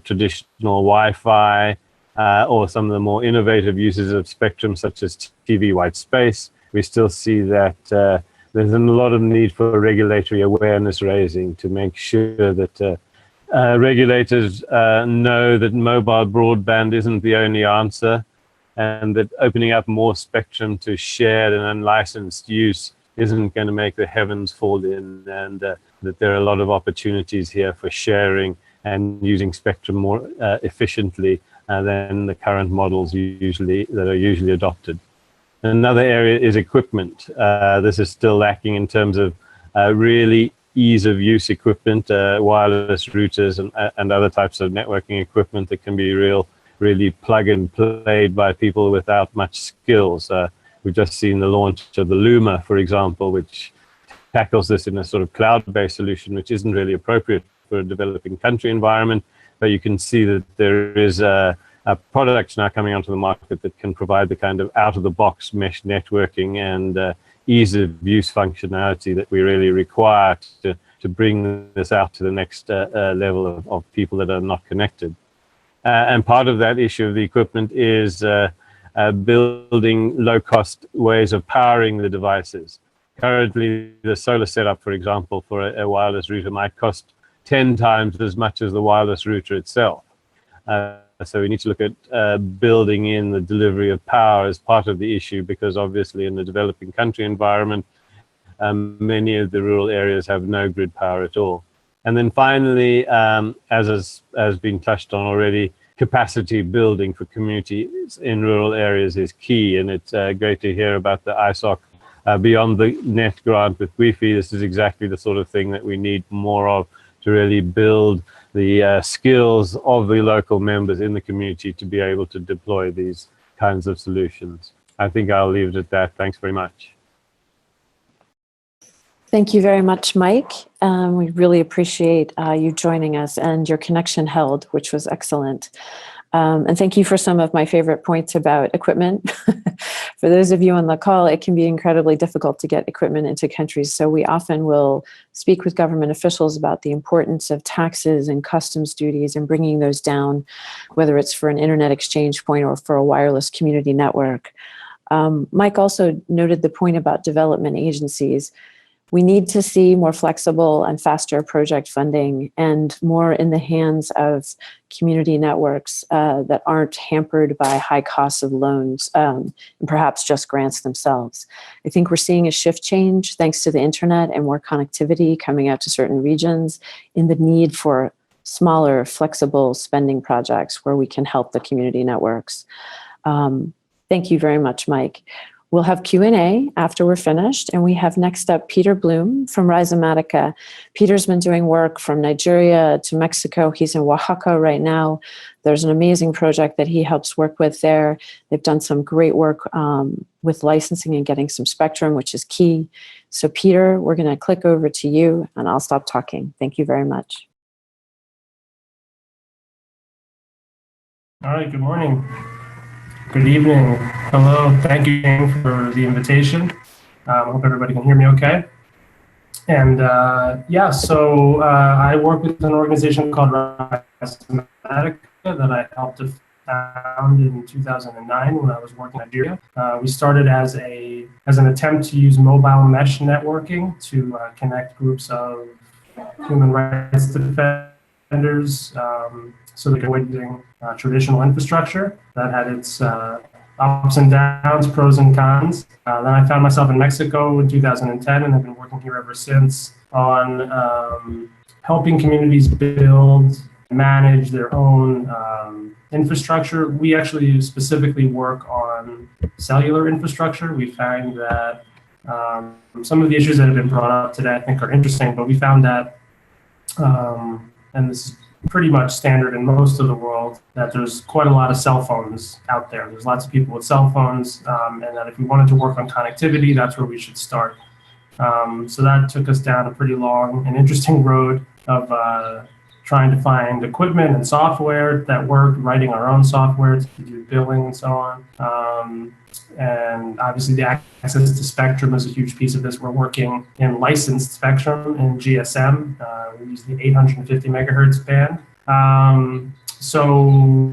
traditional Wi-Fi or some of the more innovative uses of spectrum such as TV white space. We still see that there's a lot of need for regulatory awareness raising to make sure that regulators know that mobile broadband isn't the only answer, and that opening up more spectrum to shared and unlicensed use isn't going to make the heavens fall in, and that there are a lot of opportunities here for sharing and using spectrum more efficiently than the current models that are usually adopted. Another area is equipment. This is still lacking in terms of really ease of use equipment, wireless routers and other types of networking equipment that can be really plug and played by people without much skills. We've just seen the launch of the Luma, for example, which tackles this in a sort of cloud-based solution, which isn't really appropriate for a developing country environment. But you can see that there is products now coming onto the market that can provide the kind of out-of-the-box mesh networking and ease of use functionality that we really require to bring this out to the next level of people that are not connected. And part of that issue of the equipment is building low-cost ways of powering the devices. Currently, the solar setup, for example, for a wireless router might cost 10 times as much as the wireless router itself. So we need to look at building in the delivery of power as part of the issue, because obviously in the developing country environment, many of the rural areas have no grid power at all. And then finally, as has been touched on already, capacity building for communities in rural areas is key. And it's great to hear about the ISOC Beyond the Net grant with Wi-Fi. This is exactly the sort of thing that we need more of to really build the skills of the local members in the community to be able to deploy these kinds of solutions. I think I'll leave it at that. Thanks very much. Thank you very much, Mike. We really appreciate you joining us and your connection held, which was excellent. And thank you for some of my favorite points about equipment. For those of you on the call, it can be incredibly difficult to get equipment into countries. So we often will speak with government officials about the importance of taxes and customs duties and bringing those down, whether it's for an internet exchange point or for a wireless community network. Mike also noted the point about development agencies. We need to see more flexible and faster project funding and more in the hands of community networks that aren't hampered by high costs of loans and perhaps just grants themselves. I think we're seeing a shift change thanks to the internet and more connectivity coming out to certain regions in the need for smaller, flexible spending projects where we can help the community networks. Thank you very much, Mike. We'll have Q&A after we're finished, and we have next up Peter Bloom from Rhizomatica. Peter's been doing work from Nigeria to Mexico. He's in Oaxaca right now. There's an amazing project that he helps work with there. They've done some great work with licensing and getting some spectrum, which is key. So Peter, we're going to click over to you, and I'll stop talking. Thank you very much. All right, good morning. Good evening. Hello. Thank you for the invitation. Hope everybody can hear me okay. And yeah, so I work with an organization called Rhizomatica that I helped to found in 2009 when I was working in Nigeria. We started as an attempt to use mobile mesh networking to connect groups of human rights defenders so they could avoid using traditional infrastructure that had its ups and downs, pros and cons. Then I found myself in Mexico in 2010, and I've been working here ever since on helping communities build, manage their own infrastructure. We actually specifically work on cellular infrastructure. We find that some of the issues that have been brought up today I think are interesting, but we found that, and this is pretty much standard in most of the world, that there's quite a lot of cell phones out there. There's lots of people with cell phones, and that if we wanted to work on connectivity, that's where we should start. So that took us down a pretty long and interesting road. of trying to find equipment and software that worked, writing our own software to do billing and so on. And obviously the access to spectrum is a huge piece of this. We're working in licensed spectrum in GSM. We use the 850 megahertz band. So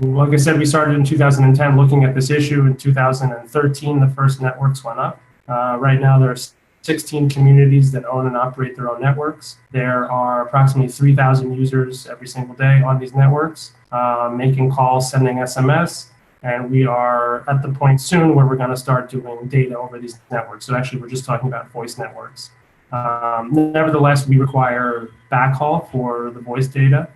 like I said, we started in 2010 looking at this issue. In 2013, the first networks went up. Right now there's 16 communities that own and operate their own networks. There are approximately 3,000 users every single day on these networks, making calls, sending SMS, and we are at the point soon where we're going to start doing data over these networks. So actually, we're just talking about voice networks. Nevertheless, we require backhaul for the voice data.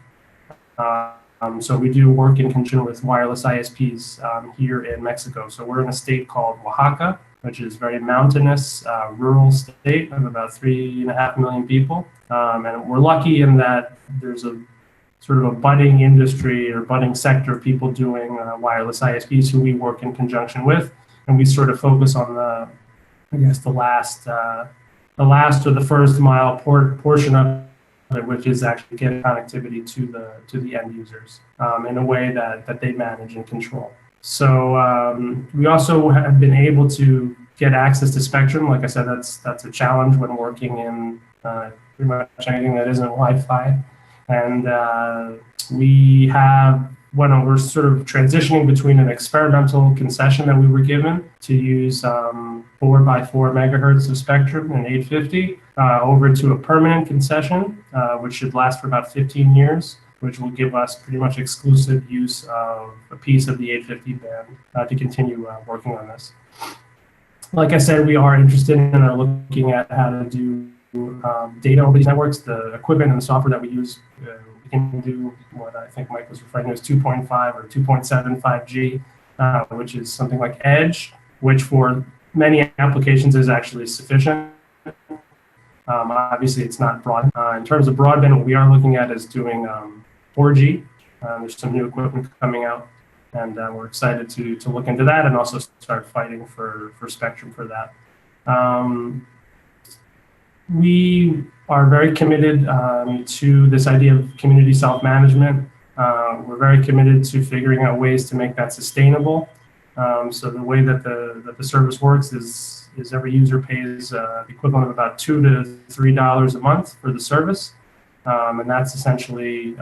So we do work in conjunction with wireless ISPs here in Mexico. So we're in a state called Oaxaca, which is very mountainous, rural state of about 3.5 million people. And we're lucky in that there's a sort of a budding industry or budding sector of people doing wireless ISPs who we work in conjunction with. And we sort of focus on the, I guess, the last or the first mile portion of it, which is actually getting connectivity to the end users in a way that they manage and control. So we also have been able to get access to spectrum. Like I said, that's a challenge when working in pretty much anything that isn't Wi-Fi. And we have, when we're sort of transitioning between an experimental concession that we were given to use 4x4 megahertz of spectrum in 850 over to a permanent concession, which should last for about 15 years. Which will give us pretty much exclusive use of a piece of the 850 band to continue working on this. Like I said, we are interested in and are looking at how to do data over these networks. The equipment and the software that we use, we can do what I think Mike was referring to as 2.5 or 2.75G, which is something like Edge, which for many applications is actually sufficient. Obviously, it's not broad. In terms of broadband, what we are looking at is doing 4G. There's some new equipment coming out, and we're excited to look into that and also start fighting for spectrum for that. We are very committed to this idea of community self-management. We're very committed to figuring out ways to make that sustainable. So the way that the service works is every user pays the equivalent of about $2 to $3 a month for the service. And that's essentially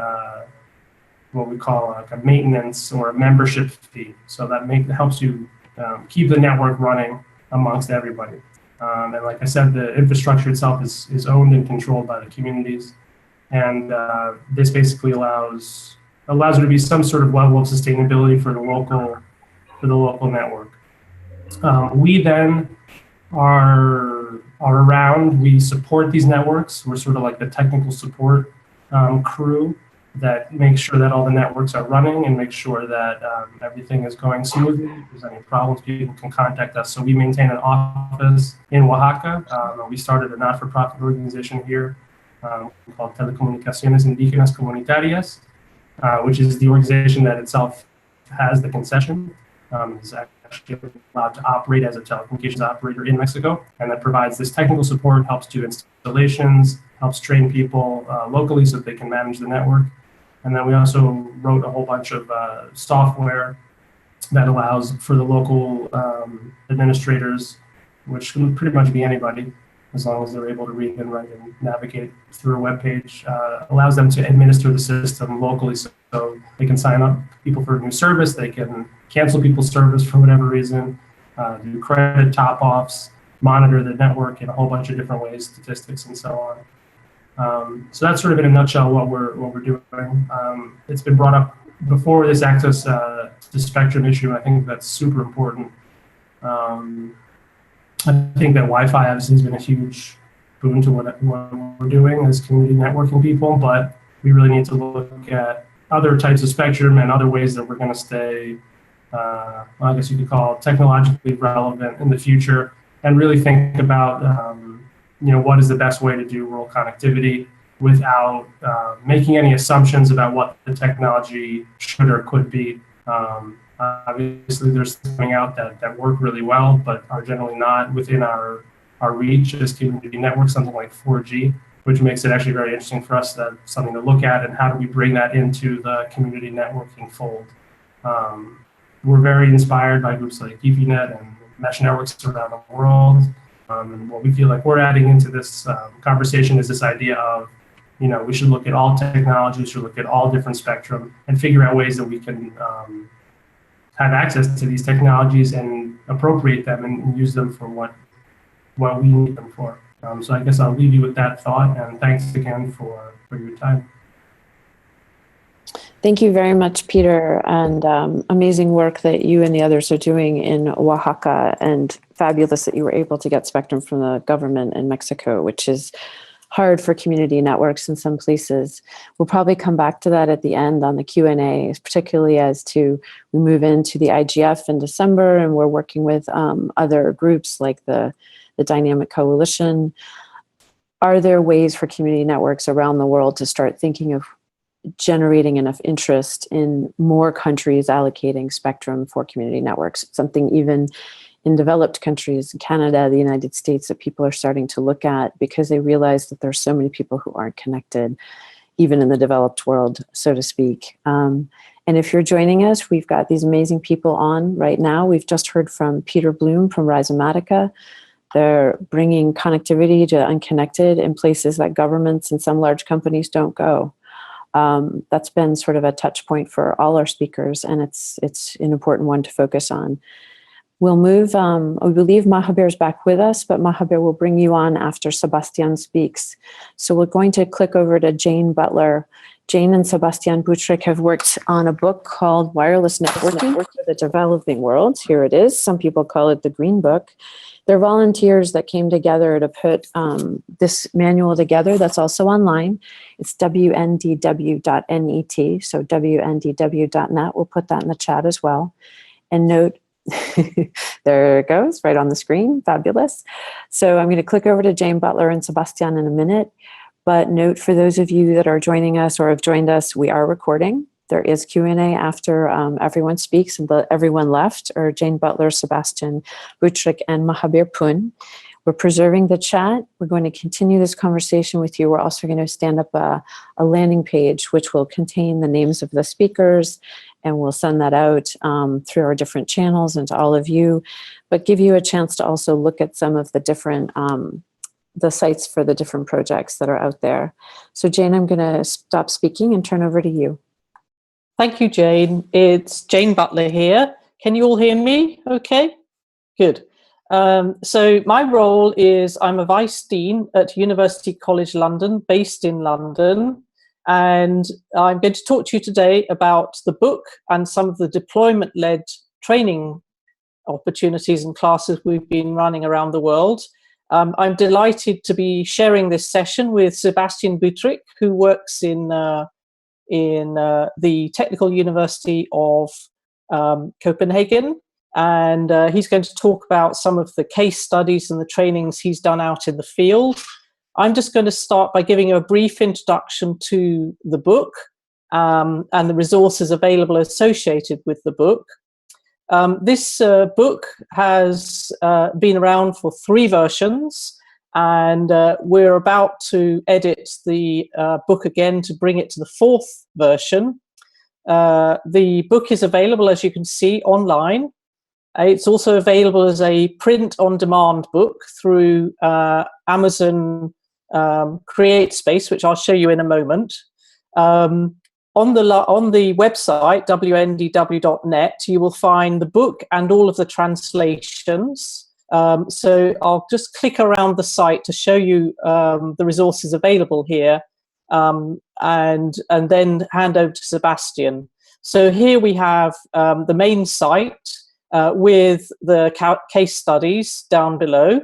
what we call like a maintenance or a membership fee. So that helps you keep the network running amongst everybody. And like I said, the infrastructure itself is owned and controlled by the communities. And this basically allows there to be some sort of level of sustainability for the local network. We then are around, we support these networks. We're sort of like the technical support crew that makes sure that all the networks are running and make sure that everything is going smoothly. If there's any problems, people can contact us. So we maintain an office in Oaxaca. We started a not-for-profit organization here called Telecomunicaciones Indígenas Comunitarias, which is the organization that itself has the concession. Is actually allowed to operate as a telecommunications operator in Mexico, and that provides this technical support, helps do installations, helps train people locally so that they can manage the network. And then we also wrote a whole bunch of software that allows for the local administrators, which can pretty much be anybody, as long as they're able to read and write and navigate through a web page, allows them to administer the system locally. So they can sign up people for a new service, they can cancel people's service for whatever reason, do credit top-offs, monitor the network in a whole bunch of different ways, statistics and so on. So that's sort of in a nutshell what we're doing. It's been brought up before, this access to spectrum issue, and I think that's super important. I think that Wi-Fi obviously has been a huge boon to what we're doing as community networking people, but we really need to look at other types of spectrum and other ways that we're going to stay, I guess you could call it technologically relevant in the future, and really think about, what is the best way to do rural connectivity without making any assumptions about what the technology should or could be. Obviously, there's things coming out that work really well, but are generally not within our reach as community networks, something like 4G. which makes it actually very interesting for us, that something to look at, and how do we bring that into the community networking fold. We're very inspired by groups like Ethernet and mesh networks around the world. And what we feel like we're adding into this conversation is this idea of, we should look at all technologies, should look at all different spectrum, and figure out ways that we can have access to these technologies and appropriate them and use them for what we need them for. So I guess I'll leave you with that thought, and thanks again for your time. Thank you very much, Peter, and amazing work that you and the others are doing in Oaxaca, and fabulous that you were able to get spectrum from the government in Mexico, which is hard for community networks in some places. We'll probably come back to that at the end on the Q&A, particularly as we move into the IGF in December, and we're working with other groups like the Dynamic Coalition. Are there ways for community networks around the world to start thinking of generating enough interest in more countries allocating spectrum for community networks? Something even in developed countries, Canada, the United States, that people are starting to look at, because they realize that there's so many people who aren't connected, even in the developed world, so to speak. And if you're joining us, we've got these amazing people on right now. We've just heard from Peter Bloom from Rhizomatica. They're bringing connectivity to unconnected in places that governments and some large companies don't go. That's been sort of a touch point for all our speakers, and it's an important one to focus on. We'll move, we believe Mahabir's back with us, but Mahabir will bring you on after Sebastian speaks. So we're going to click over to Jane Butler. Jane and Sebastian Beuttrich have worked on a book called Wireless Networking for the Developing World. Here it is. Some people call it the Green Book. They're volunteers that came together to put this manual together. That's also online. It's WNDW.net, so WNDW.net. We'll put that in the chat as well. And note, there it goes, right on the screen. Fabulous. So I'm going to click over to Jane Butler and Sebastian in a minute. But note, for those of you that are joining us or have joined us, we are recording. There is Q&A after everyone speaks, and everyone left are Jane Butler, Sebastian Beuttrich, and Mahabir Pun. We're preserving the chat. We're going to continue this conversation with you. We're also going to stand up a landing page, which will contain the names of the speakers, and we'll send that out through our different channels and to all of you, but give you a chance to also look at some of the different the sites for the different projects that are out there. So Jane, I'm going to stop speaking and turn over to you. Thank you, Jane. It's Jane Butler here. Can you all hear me okay? Good. So my role is I'm a Vice Dean at University College London, based in London. And I'm going to talk to you today about the book and some of the deployment-led training opportunities and classes we've been running around the world. I'm delighted to be sharing this session with Sebastian Beuttrich, who works in the Technical University of Copenhagen, and he's going to talk about some of the case studies and the trainings he's done out in the field. I'm just going to start by giving you a brief introduction to the book and the resources available associated with the book. This book has been around for 3 versions, and we're about to edit the book again to bring it to the 4th version. The book is available, as you can see, online. It's also available as a print-on-demand book through Amazon CreateSpace, which I'll show you in a moment. On the website, WNDW.net, you will find the book and all of the translations. So I'll just click around the site to show you the resources available here, and then hand over to Sebastian. So here we have the main site with the case studies down below.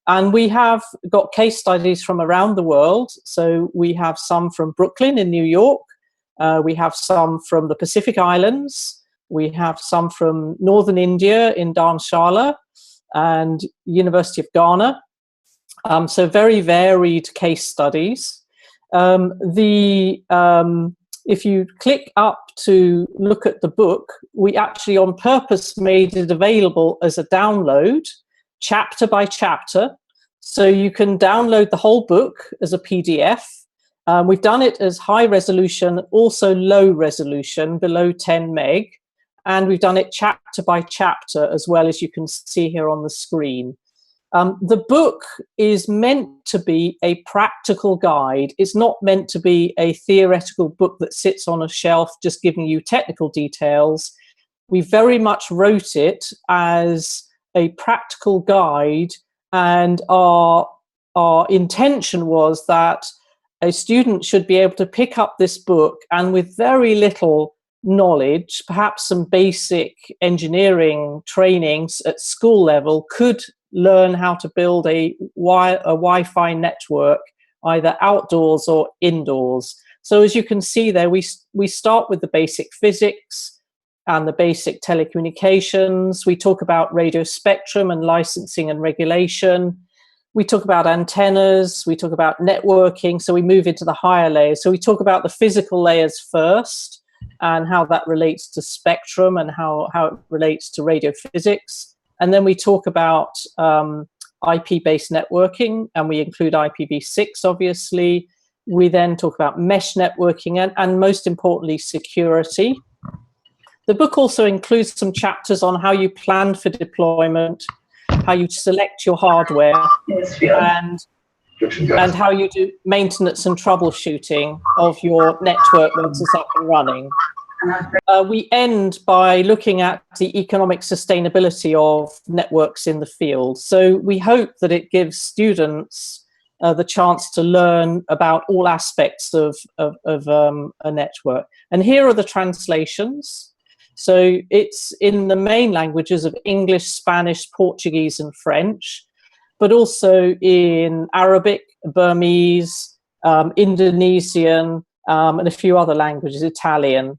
And we have got case studies from around the world. So we have some from Brooklyn in New York. We have some from the Pacific Islands. We have some from Northern India in Dharamshala and University of Ghana. So very varied case studies. If you click up to look at the book, we actually on purpose made it available as a download, chapter by chapter. So you can download the whole book as a PDF. We've done it as high resolution, also low resolution, below 10 meg. And we've done it chapter by chapter, as well, as you can see here on the screen. The book is meant to be a practical guide. It's not meant to be a theoretical book that sits on a shelf just giving you technical details. We very much wrote it as a practical guide, and our intention was that a student should be able to pick up this book and with very little knowledge, perhaps some basic engineering trainings at school level, could learn how to build a Wi-Fi network, either outdoors or indoors. So as you can see there, we start with the basic physics and the basic telecommunications. We talk about radio spectrum and licensing and regulation. We talk about antennas. We talk about networking. So we move into the higher layers. So we talk about the physical layers first and how that relates to spectrum and how it relates to radio physics. And then we talk about IP-based networking, and we include IPv6, obviously. We then talk about mesh networking and most importantly, security. The book also includes some chapters on how you plan for deployment, how you select your hardware, and how you do maintenance and troubleshooting of your network once it's up and running. We end by looking at the economic sustainability of networks in the field. So we hope that it gives students the chance to learn about all aspects of a network. And here are the translations. So it's in the main languages of English, Spanish, Portuguese, and French, but also in Arabic, Burmese, Indonesian, and a few other languages, Italian.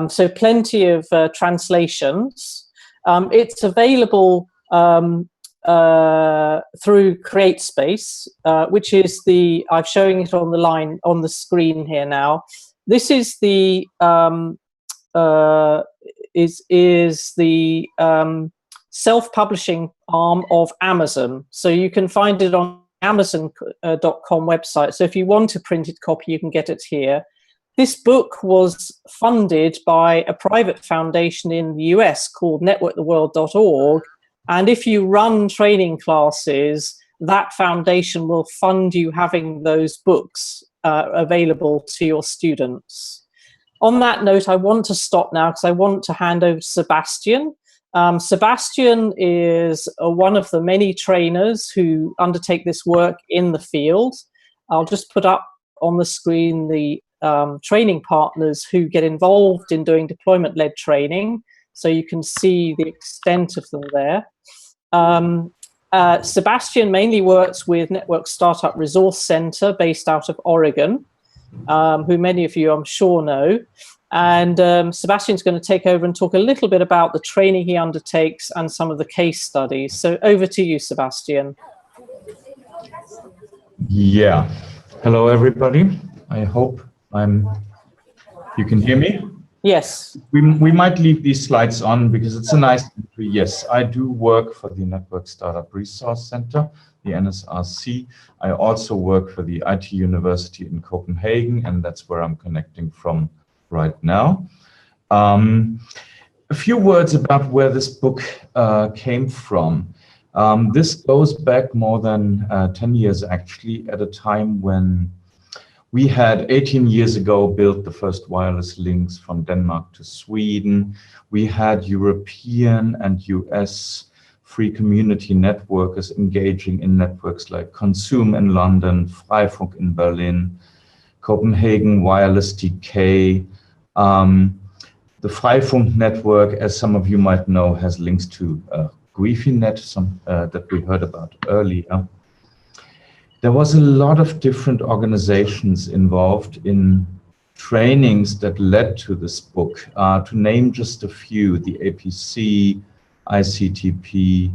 So plenty of translations. It's available through CreateSpace, which is I'm showing it on the line on the screen here now. This is the self-publishing arm of Amazon. So you can find it on Amazon.com website. So if you want a printed copy, you can get it here. This book was funded by a private foundation in the US called networktheworld.org. And if you run training classes, that foundation will fund you having those books available to your students. On that note, I want to stop now because I want to hand over to Sebastian. Sebastian is one of the many trainers who undertake this work in the field. I'll just put up on the screen the training partners who get involved in doing deployment-led training, so you can see the extent of them there. Sebastian mainly works with Network Startup Resource Center based out of Oregon, who many of you I'm sure know. And Sebastian's going to take over and talk a little bit about the training he undertakes and some of the case studies. So over to you, Sebastian. Yeah. Hello, everybody. I hope you can hear me. Yes. We might leave these slides on because it's a nice entry. Yes, I do work for the Network Startup Resource Center, the NSRC. I also work for the IT University in Copenhagen, and that's where I'm connecting from right now. A few words about where this book came from. This goes back more than 10 years, actually, at a time when we had 18 years ago built the first wireless links from Denmark to Sweden. We had European and US free community networkers engaging in networks like Consum in London, Freifunk in Berlin, Copenhagen Wireless DK. The Freifunk network, as some of you might know, has links to Griefinet, that we heard about earlier. There was a lot of different organizations involved in trainings that led to this book. To name just a few, the APC, ICTP,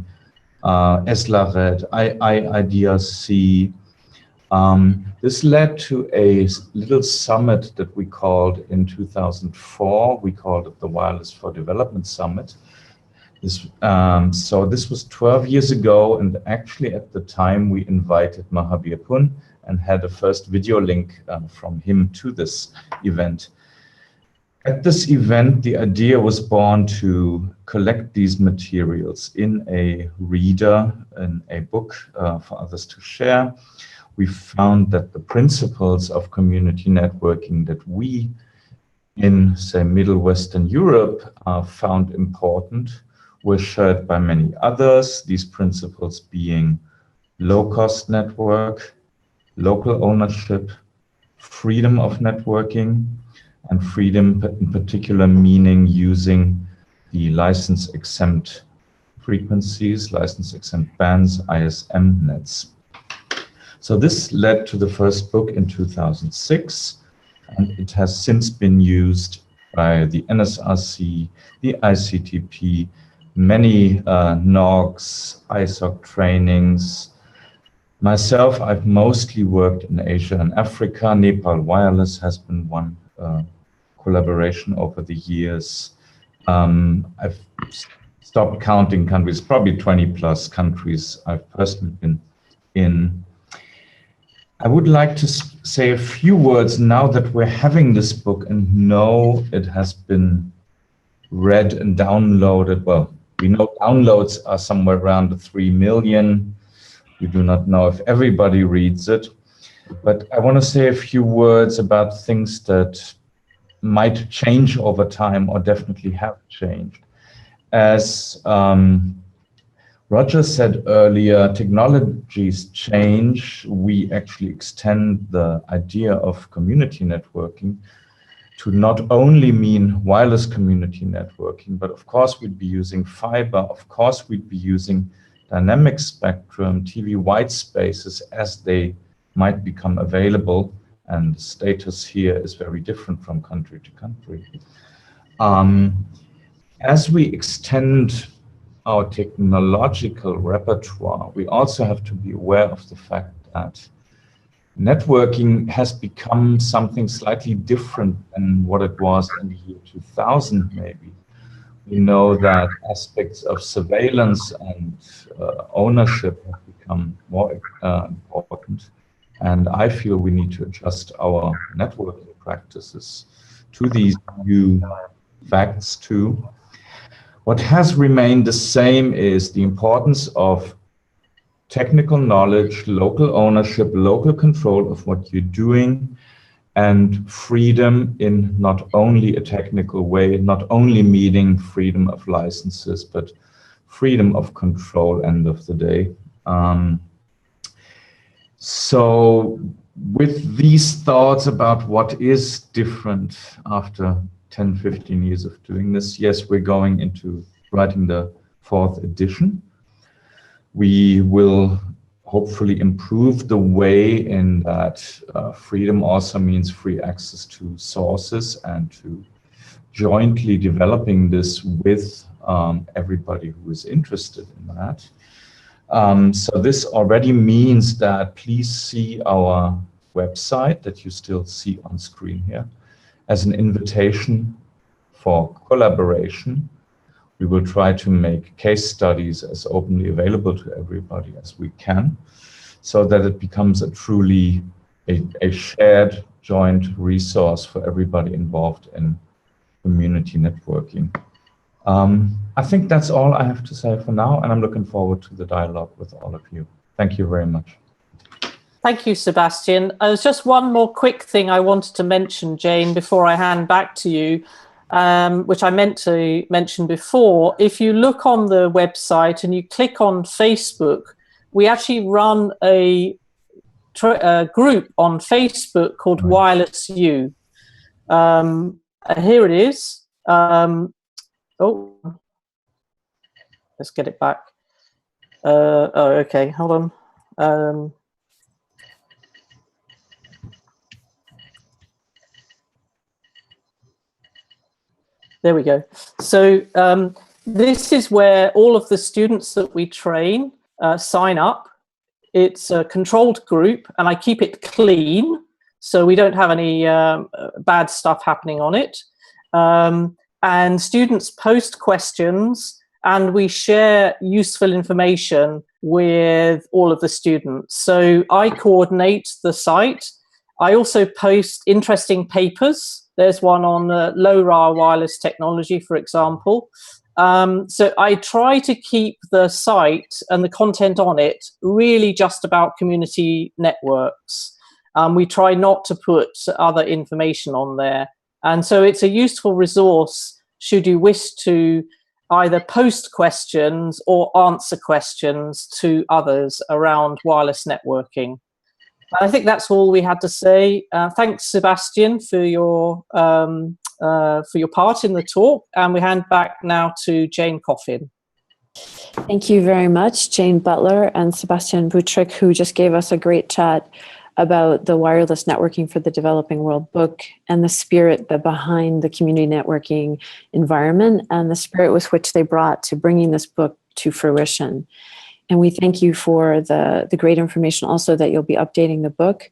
ESLARED, IDRC. This led to a little summit that we called in 2004. We called it the Wireless for Development Summit. So this was 12 years ago, and actually at the time we invited Mahabir and had a first video link from him to this event. At this event, the idea was born to collect these materials in a reader, in a book for others to share. We found that the principles of community networking that we in, say, Middle Western Europe found important were shared by many others, these principles being low-cost network, local ownership, freedom of networking, and freedom in particular meaning using the license-exempt frequencies, license-exempt bands, ISM nets. So this led to the first book in 2006, and it has since been used by the NSRC, the ICTP, many NOGs, ISOC trainings. Myself, I've mostly worked in Asia and Africa. Nepal Wireless has been one collaboration over the years. I've stopped counting countries, probably 20 plus countries I've personally been in. I would like to say a few words now that we're having this book and know it has been read and downloaded. Well, we know downloads are somewhere around 3 million. We do not know if everybody reads it, but I want to say a few words about things that might change over time or definitely have changed. As Roger said earlier, technologies change. We actually extend the idea of community networking to not only mean wireless community networking, but of course we'd be using fiber, of course we'd be using dynamic spectrum, TV white spaces as they might become available, and the status here is very different from country to country. As we extend our technological repertoire, we also have to be aware of the fact that networking has become something slightly different than what it was in the year 2000, maybe. We know that aspects of surveillance and ownership have become more important. And I feel we need to adjust our networking practices to these new facts too. What has remained the same is the importance of technical knowledge, local ownership, local control of what you're doing, and freedom in not only a technical way, not only meaning freedom of licenses, but freedom of control end of the day. So with these thoughts about what is different after 10, 15 years of doing this, yes, we're going into writing the 4th edition. We will hopefully improve the way in that freedom also means free access to sources and to jointly developing this with everybody who is interested in that. So this already means that please see our website that you still see on screen here as an invitation for collaboration. We will try to make case studies as openly available to everybody as we can, so that it becomes a truly a shared joint resource for everybody involved in community networking. I think that's all I have to say for now, and I'm looking forward to the dialogue with all of you. Thank you very much. Thank you, Sebastian. There's just one more quick thing I wanted to mention, Jane, before I hand back to you, which I meant to mention before. If you look on the website and you click on Facebook, we actually run a group on Facebook called Wireless U. Here it is. Oh, let's get it back. Oh, okay, hold on. There we go. So this is where all of the students that we train sign up. It's a controlled group, and I keep it clean, so we don't have any bad stuff happening on it. And students post questions, and we share useful information with all of the students. So I coordinate the site. I also post interesting papers. There's one on low-RA wireless technology, for example. So I try to keep the site and the content on it really just about community networks. We try not to put other information on there. And so it's a useful resource should you wish to either post questions or answer questions to others around wireless networking. I think that's all we had to say. Thanks, Sebastian, for your part in the talk. And we hand back now to Jane Coffin. Thank you very much, Jane Butler and Sebastian Beuttrich, who just gave us a great chat about the Wireless Networking for the Developing World book and the spirit behind the community networking environment and the spirit with which they brought to bringing this book to fruition. And we thank you for the great information also that you'll be updating the book.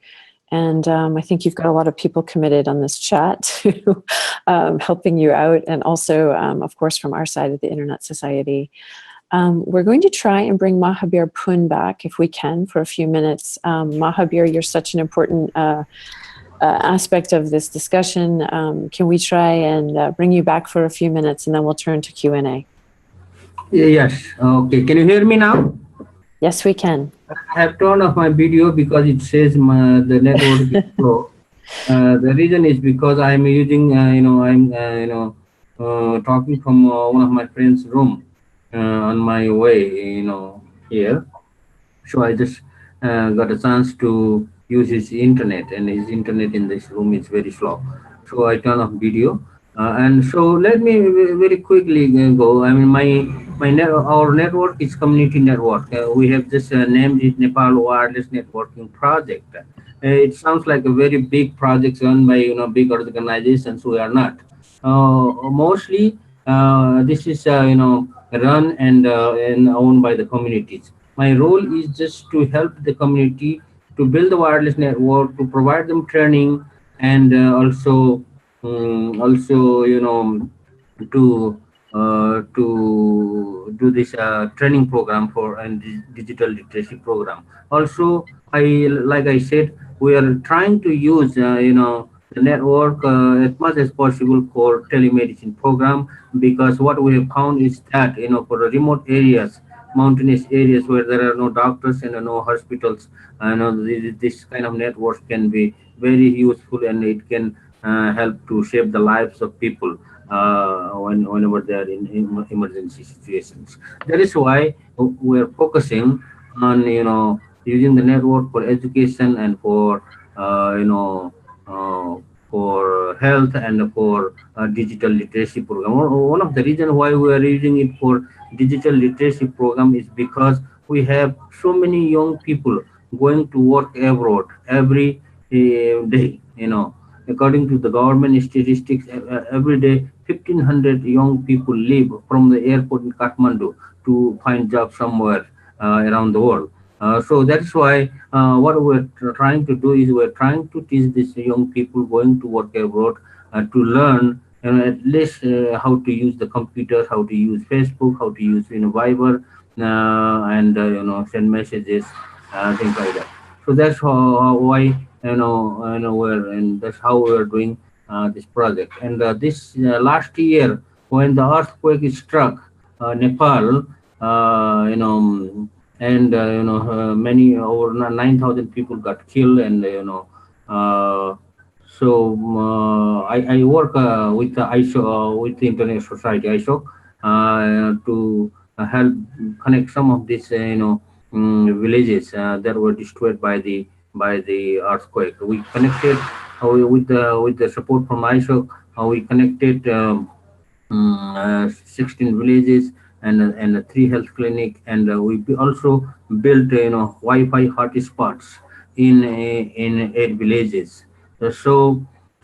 And I think you've got a lot of people committed on this chat to helping you out. And also, of course, from our side of the Internet Society. We're going to try and bring Mahabir Pun back if we can for a few minutes. Mahabir, you're such an important aspect of this discussion. Can we try and bring you back for a few minutes and then we'll turn to Q&A? Yes. Okay. Can you hear me now? Yes, we can. I have turned off my video because it says the network is slow. The reason is because I'm using, I'm talking from one of my friend's room on my way, here. So I just got a chance to use his internet, and his internet in this room is very slow. So I turn off video. And so let me very quickly go. I mean, our network is community network. We have just named it Nepal Wireless Networking Project. It sounds like a very big project run by big organizations. We are not. Mostly, this is run and owned by the communities. My role is just to help the community to build the wireless network, to provide them training, and also to do this training program for and digital literacy program. Also, like I said, we are trying to use the network as much as possible for telemedicine program, because what we have found is that for the remote areas, mountainous areas where there are no doctors and no hospitals, this kind of network can be very useful, and it can help to save the lives of people whenever they are in emergency situations. That is why we are focusing on using the network for education and for for health and for digital literacy program. One of the reasons why we are using it for digital literacy program is because we have so many young people going to work abroad every day. According to the government statistics, every day 1,500 young people leave from the airport in Kathmandu to find jobs somewhere around the world. So that's why what we're trying to do is we're trying to teach these young people going to work abroad to learn at least how to use the computer, how to use Facebook, how to use Viber, and send messages, things like that. So that's why that's how we're doing this project. And this last year, when the earthquake struck Nepal, and many over 9,000 people got killed, and I work with the ISOC, with the Internet Society ISOC, to help connect some of these villages that were destroyed by the earthquake. We connected with the support from ISOC. We connected 16 villages and 3 health clinic, and we also built Wi-Fi hotspots in 8 villages. So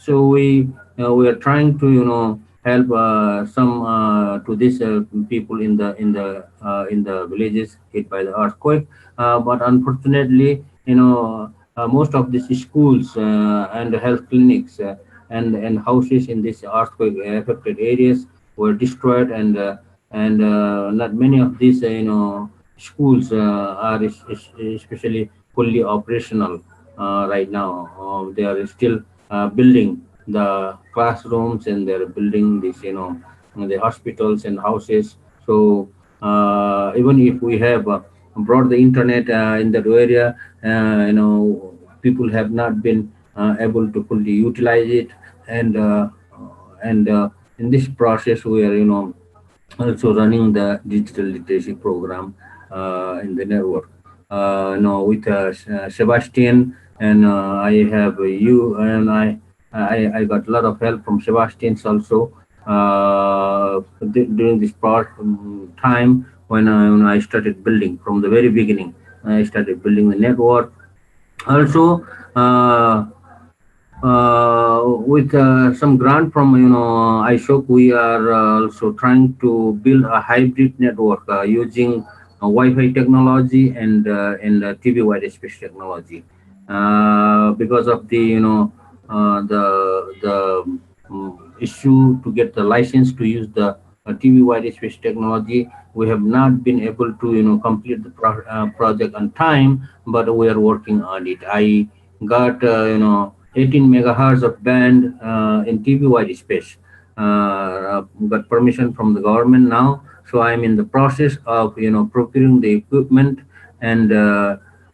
we are trying to help some to these people in the villages hit by the earthquake, but unfortunately most of these schools and health clinics and houses in these earthquake affected areas were destroyed, and and not many of these schools are especially fully operational right now. They are still building the classrooms, and they're building this the hospitals and houses. So even if we have brought the internet in that area, people have not been able to fully utilize it, and in this process we are also running the digital literacy program in the network. With Sebastian, and I have you, and I got a lot of help from Sebastian also during this time when I started building from the very beginning. I started building the network. Also, with some grant from ISOC, we are also trying to build a hybrid network using Wi-Fi technology and TV wide space technology. Because of the issue to get the license to use the TV wide space technology, we have not been able to complete the project on time, but we are working on it. I got 18 megahertz of band in TV wide space. Got permission from the government now, so I'm in the process of procuring the equipment and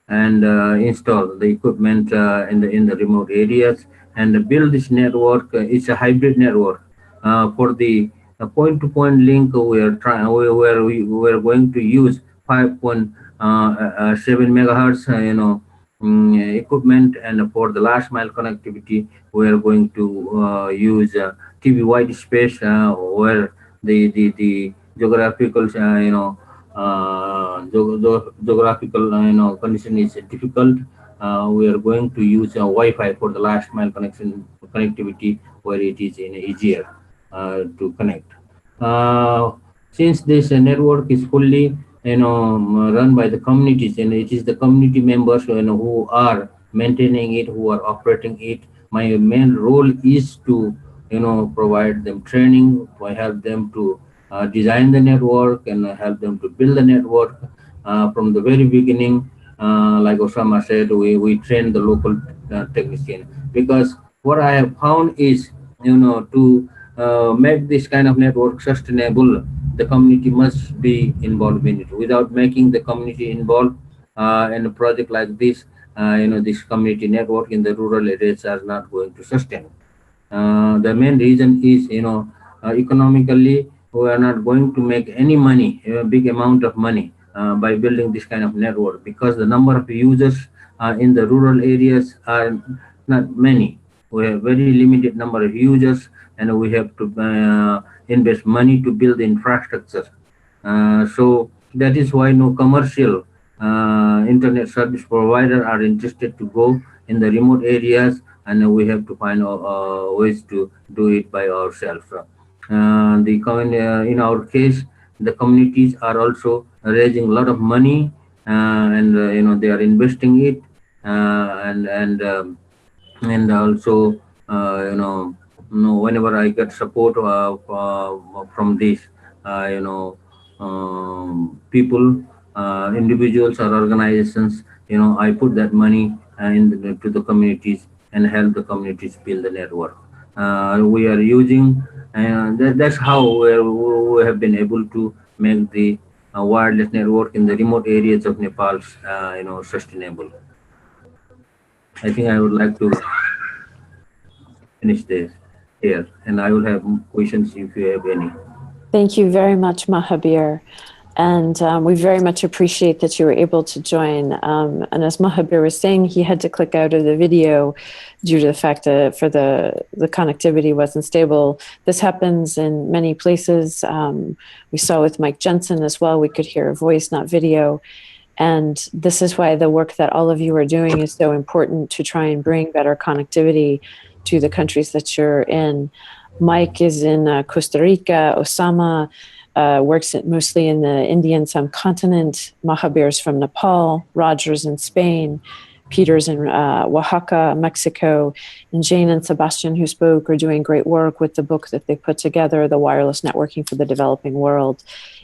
install the equipment in the remote areas and build this network. It's a hybrid network for the point-to-point link. We are trying. We are going to use 5.7 megahertz. Equipment, and for the last mile connectivity we are going to use TV wide space where the geographical geographical condition is difficult. We are going to use Wi-Fi for the last mile connectivity where it is easier to connect. Since this network is fully run by the communities, and it is the community members who are maintaining it, who are operating it. My main role is to provide them training, to help them to design the network and help them to build the network from the very beginning. Like Osama said, we train the local technician, because what I have found is to make this kind of network sustainable, the community must be involved in it. Without making the community involved in a project like this, this community network in the rural areas are not going to sustain. The main reason is, economically, we are not going to make any money, a big amount of money by building this kind of network, because the number of users in the rural areas are not many. We have very limited number of users, and we have to invest money to build the infrastructure. So that is why no commercial internet service provider are interested to go in the remote areas, and we have to find ways to do it by ourselves. In our case, the communities are also raising a lot of money, and they are investing it, and also whenever I get support from these people, individuals or organizations, I put that money to the communities and help the communities build the network. We are using, and that's how we have been able to make the wireless network in the remote areas of Nepal sustainable. I think I would like to finish this here, and I will have questions if you have any. Thank you very much, Mahabir. And we very much appreciate that you were able to join. And as Mahabir was saying, he had to click out of the video due to the fact that the connectivity wasn't stable. This happens in many places. We saw with Mike Jensen as well. We could hear a voice, not video. And this is why the work that all of you are doing is so important, to try and bring better connectivity to the countries that you're in. Mike is in Costa Rica. Osama works mostly in the Indian subcontinent. Mahabir is from Nepal. Roger's in Spain. Peter's in Oaxaca, Mexico, and Jane and Sebastian, who spoke, are doing great work with the book that they put together, The Wireless Networking for the Developing World.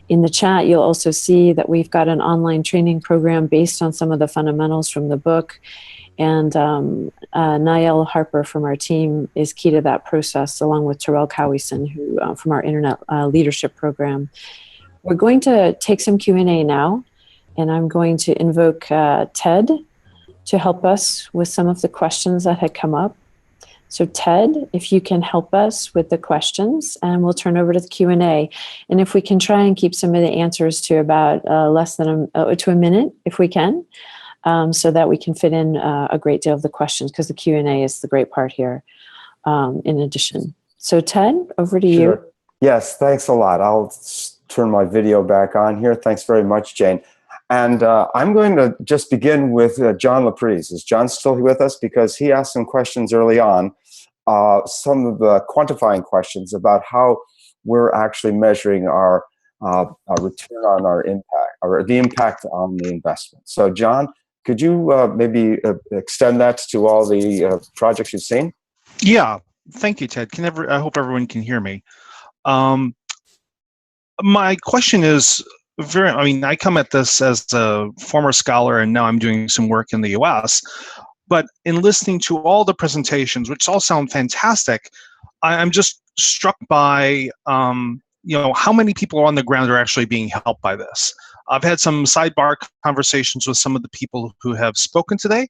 In the chat, you'll also see that we've got an online training program based on some of the fundamentals from the book. And Niall Harper from our team is key to that process, along with Terrell Cowieson, who from our Internet Leadership Program. We're going to take some Q&A now, and I'm going to invoke Ted to help us with some of the questions that had come up. So Ted, if you can help us with the questions, and we'll turn over to the Q&A. And if we can try and keep some of the answers to about less than to a minute, if we can, so that we can fit in a great deal of the questions, because the Q&A is the great part here in addition. So Ted, over to you. Yes, thanks a lot. I'll turn my video back on here. Thanks very much, Jane. And I'm going to just begin with John Laprise. Is John still with us? Because he asked some questions early on, some of the quantifying questions about how we're actually measuring our return on our impact, or the impact on the investment. So John, could you maybe extend that to all the projects you've seen? Yeah, thank you, Ted. I hope everyone can hear me. My question is I come at this as a former scholar, and now I'm doing some work in the US. But in listening to all the presentations, which all sound fantastic, I'm just struck by how many people on the ground are actually being helped by this. I've had some sidebar conversations with some of the people who have spoken today,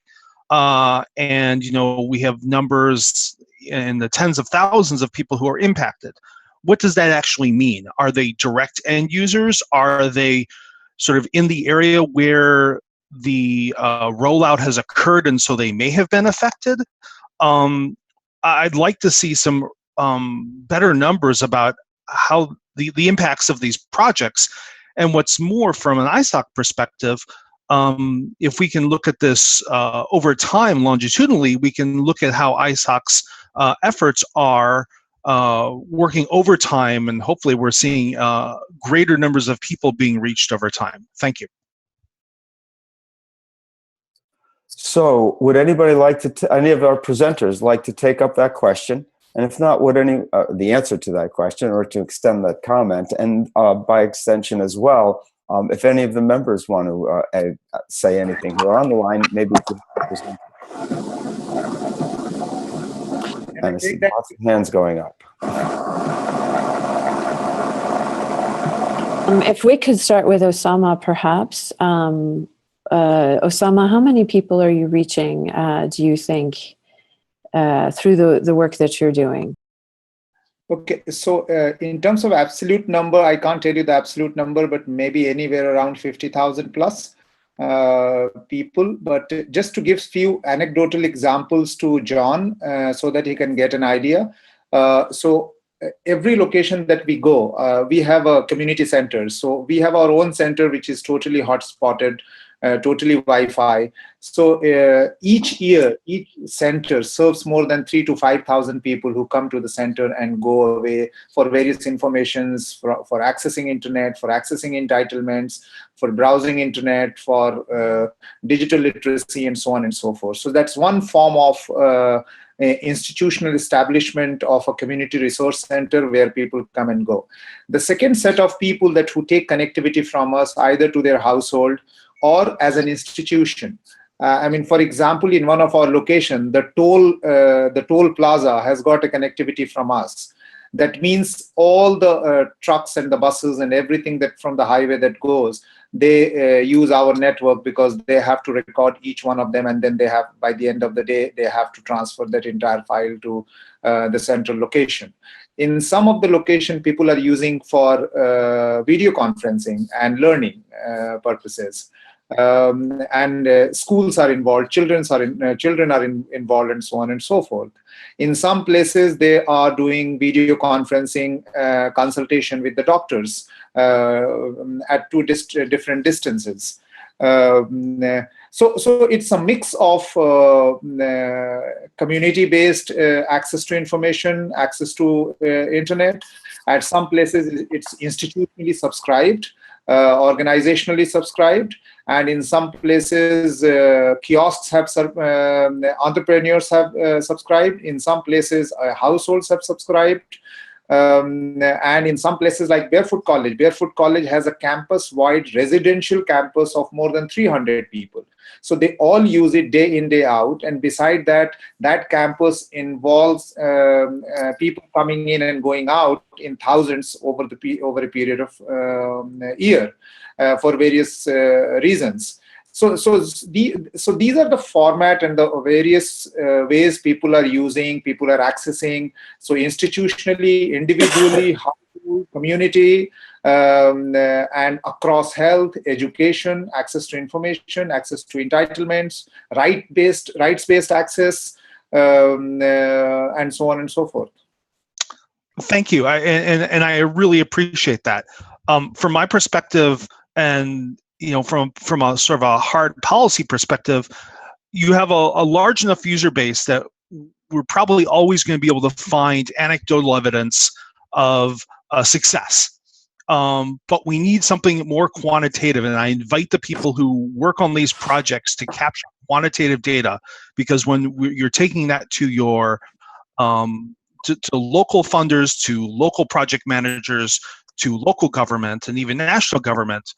and we have numbers in the tens of thousands of people who are impacted. What does that actually mean? Are they direct end users? Are they sort of in the area where the rollout has occurred, and so they may have been affected? I'd like to see some better numbers about how the impacts of these projects. And what's more, from an ISOC perspective, if we can look at this over time longitudinally, we can look at how ISOC's efforts are working overtime, and hopefully we're seeing greater numbers of people being reached over time. Thank you. So would anybody like to, any of our presenters like to take up that question? And if not, would the answer to that question, or to extend that comment, and by extension as well, if any of the members want to say anything who are on the line, maybe we can present. And I see lots of hands going up. If we could start with Osama, perhaps. Osama, how many people are you reaching, do you think, through the work that you're doing? Okay, so in terms of absolute number, I can't tell you the absolute number, but maybe anywhere around 50,000 plus people. But just to give few anecdotal examples to John, so that he can get an idea. So every location that we go, we have a community center. So we have our own center, which is totally hotspotted, totally Wi-Fi. So each year, each center serves more than 3,000 to 5,000 people who come to the center and go away for various informations, for accessing internet, for accessing entitlements, for browsing internet, for digital literacy, and so on and so forth. So that's one form of institutional establishment of a community resource center where people come and go. The second set of people who take connectivity from us, either to their household or as an institution. I mean, for example, in one of our locations, the toll plaza has got a connectivity from us. That means all the trucks and the buses and everything that from the highway that goes, they use our network, because they have to record each one of them, and then they have, by the end of the day, they have to transfer that entire file to the central location. In some of the location, people are using for video conferencing and learning purposes. And schools are involved, children are involved, and so on and so forth. In some places, they are doing video conferencing consultation with the doctors at two different distances. So it's a mix of community-based access to information, access to internet. At some places, it's institutionally subscribed. organizationally subscribed, and in some places kiosks have entrepreneurs have subscribed. In some places households have subscribed. And in some places like Barefoot College has a campus-wide residential campus of more than 300 people. So they all use it day in, day out. And beside that, that campus involves people coming in and going out in thousands over a period of year for various reasons. So these are the format and the various ways people are using, people are accessing. So institutionally, individually, household, community, and across health, education, access to information, access to entitlements, rights-based access, and so on and so forth. Thank you, and I really appreciate that. From my perspective, and from a sort of a hard policy perspective, you have a large enough user base that we're probably always going to be able to find anecdotal evidence of success. But we need something more quantitative, and I invite the people who work on these projects to capture quantitative data, because when you're taking that to your to local funders, to local project managers, to local government, and even national government,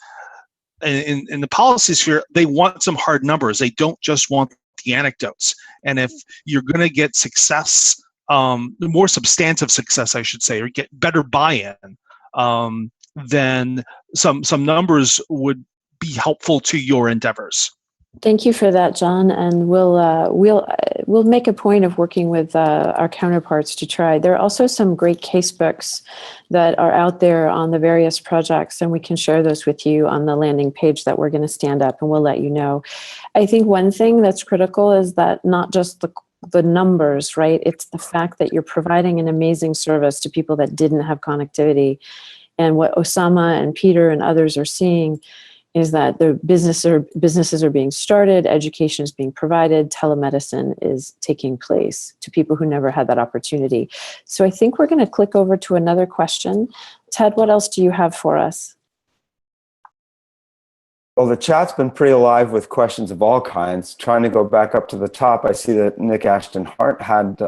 in the policy sphere, they want some hard numbers. They don't just want the anecdotes. And if you're going to get success, more substantive success, I should say, or get better buy-in, then some numbers would be helpful to your endeavors. Thank you for that, John. And we'll make a point of working with our counterparts to try. There are also some great case books that are out there on the various projects, and we can share those with you on the landing page that we're going to stand up, and we'll let you know. I think one thing that's critical is that not just the numbers, right? It's the fact that you're providing an amazing service to people that didn't have connectivity. And what Osama and Peter and others are seeing is that the businesses are being started, education is being provided, telemedicine is taking place to people who never had that opportunity. So I think we're going to click over to another question. Ted, what else do you have for us? Well, the chat's been pretty alive with questions of all kinds. Trying to go back up to the top, I see that Nick Ashton Hart had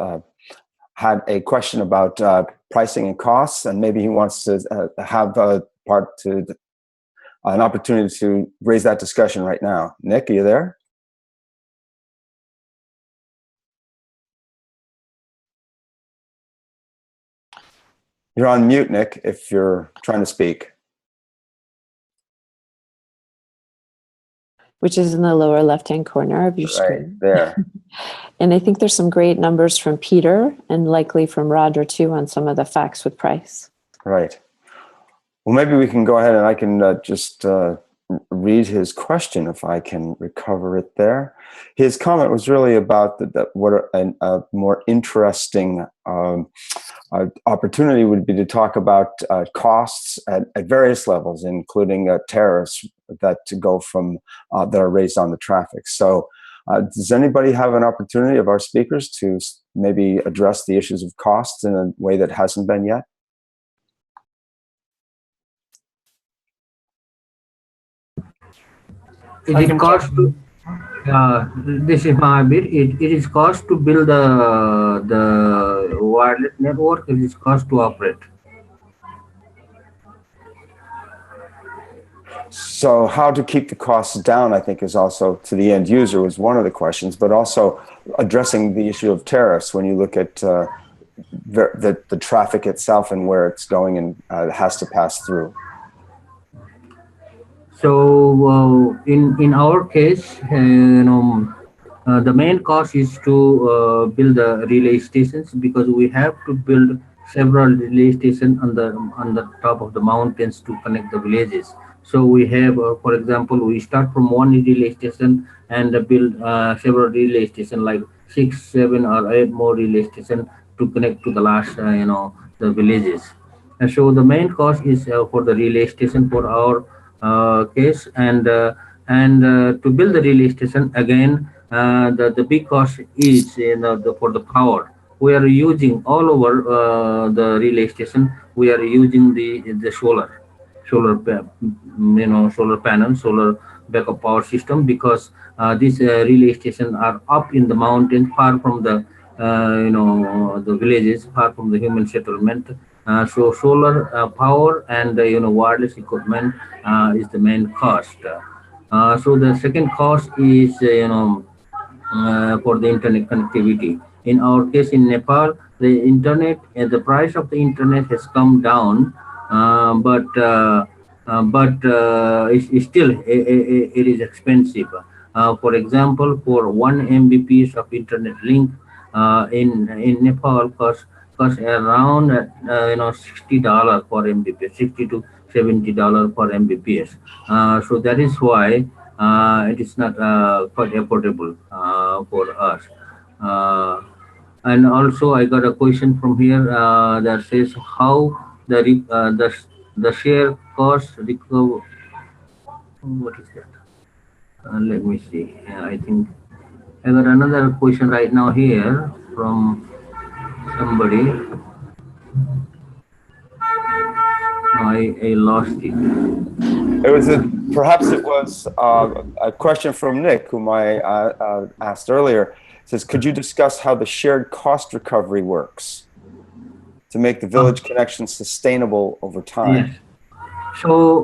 a question about pricing and costs, and maybe he wants to have an opportunity to raise that discussion right now. Nick, are you there? You're on mute, Nick, if you're trying to speak. Which is in the lower left-hand corner of your screen. Right there. And I think there's some great numbers from Peter and likely from Roger too on some of the facts with price. Right. Well, maybe we can go ahead and I can just read his question if I can recover it there. His comment was really about what a more interesting opportunity would be to talk about costs at various levels, including tariffs that go from that are raised on the traffic. So does anybody have an opportunity of our speakers to maybe address the issues of costs in a way that hasn't been yet? It is cost to, this is Mahabir. It is cost to build the wireless network. It is cost to operate. So how to keep the costs down, I think, is also to the end user was one of the questions, but also addressing the issue of tariffs when you look at the traffic itself and where it's going and has to pass through. So in our case, the main cost is to build the relay stations, because we have to build several relay stations on the top of the mountains to connect the villages. So we have, for example, we start from one relay station and build several relay stations, like 6, 7, or 8 more relay stations to connect to the last, the villages. And so the main cost is for the relay station for our case, and to build the relay station again, the big cost is for the power. We are using all over the relay station. We are using the solar. solar solar panels, solar backup power system, because these relay stations are up in the mountains, far from the the villages, far from the human settlement. So solar power and wireless equipment is the main cost. So the second cost is for the internet connectivity. In our case in Nepal, the internet, the price of the internet has come down, but it's still it is expensive. For example, for 1 Mbps of internet link in Nepal cost around $60 per Mbps, $60 to $70 per Mbps. So that is why it is not quite affordable for us. And also, I got a question from here that says how the share cost recover. What is that? Let me see. I think I got another question right now here from somebody. I lost it. It was perhaps it was a question from Nick, whom I asked earlier. It says, could you discuss how the shared cost recovery works to make the village connection sustainable over time? Yes. So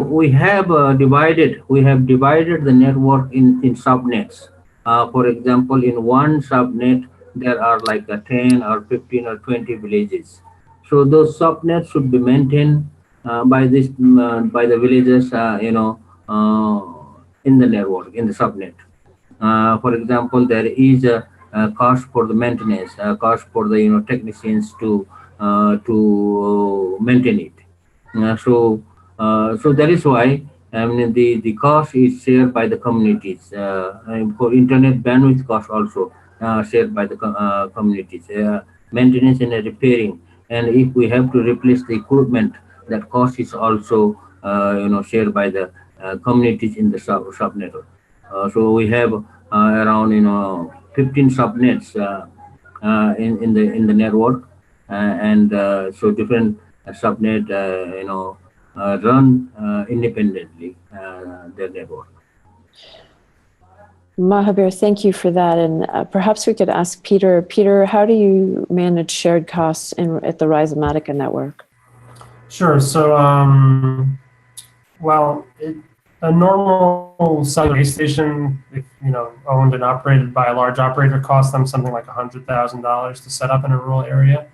we have divided the network in subnets. For example, in one subnet there are like 10 or 15 or 20 villages. So those subnets should be maintained by the villagers, in the network, in the subnet. For example, there is a cost for the maintenance, a cost for the technicians to maintain it. So that is why the cost is shared by the communities. And for internet bandwidth cost also shared by the communities. Maintenance and repairing, and if we have to replace the equipment, that cost is also shared by the communities in the subnet. So we have around 15 subnets in the network, and so different subnet run independently their network. Mahabir, thank you for that. And perhaps we could ask Peter. Peter, how do you manage shared costs at the Rhizomatica network? Sure. So, well, a normal cellular base station, if owned and operated by a large operator, costs them something like $100,000 to set up in a rural area.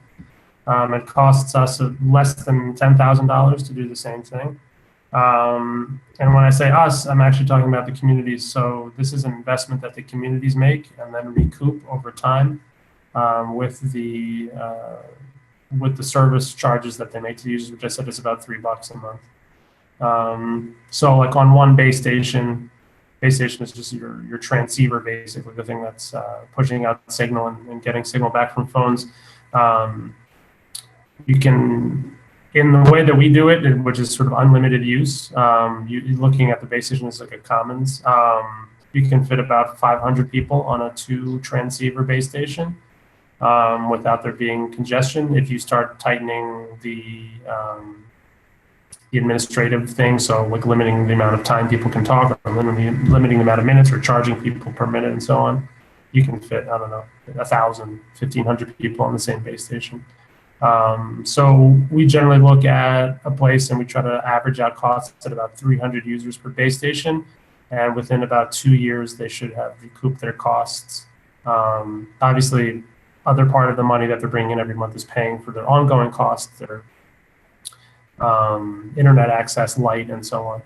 It costs us less than $10,000 to do the same thing. And when I say us, I'm actually talking about the communities. So this is an investment that the communities make and then recoup over time with the service charges that they make to users, which I said is about $3 a month. So like on one base station is just your transceiver, basically the thing that's pushing out signal and getting signal back from phones. You can, in the way that we do it, which is sort of unlimited use, you're looking at the base station as like a commons. You can fit about 500 people on a 2 transceiver base station without there being congestion. If you start tightening the administrative thing, so like limiting the amount of time people can talk, or limiting the amount of minutes, or charging people per minute and so on, you can fit, I don't know, 1,000, 1,500 people on the same base station. So we generally look at a place and we try to average out costs at about 300 users per base station. And within about 2 years, they should have recouped their costs. Obviously, other part of the money that they're bringing in every month is paying for their ongoing costs, their internet access, light, and so on.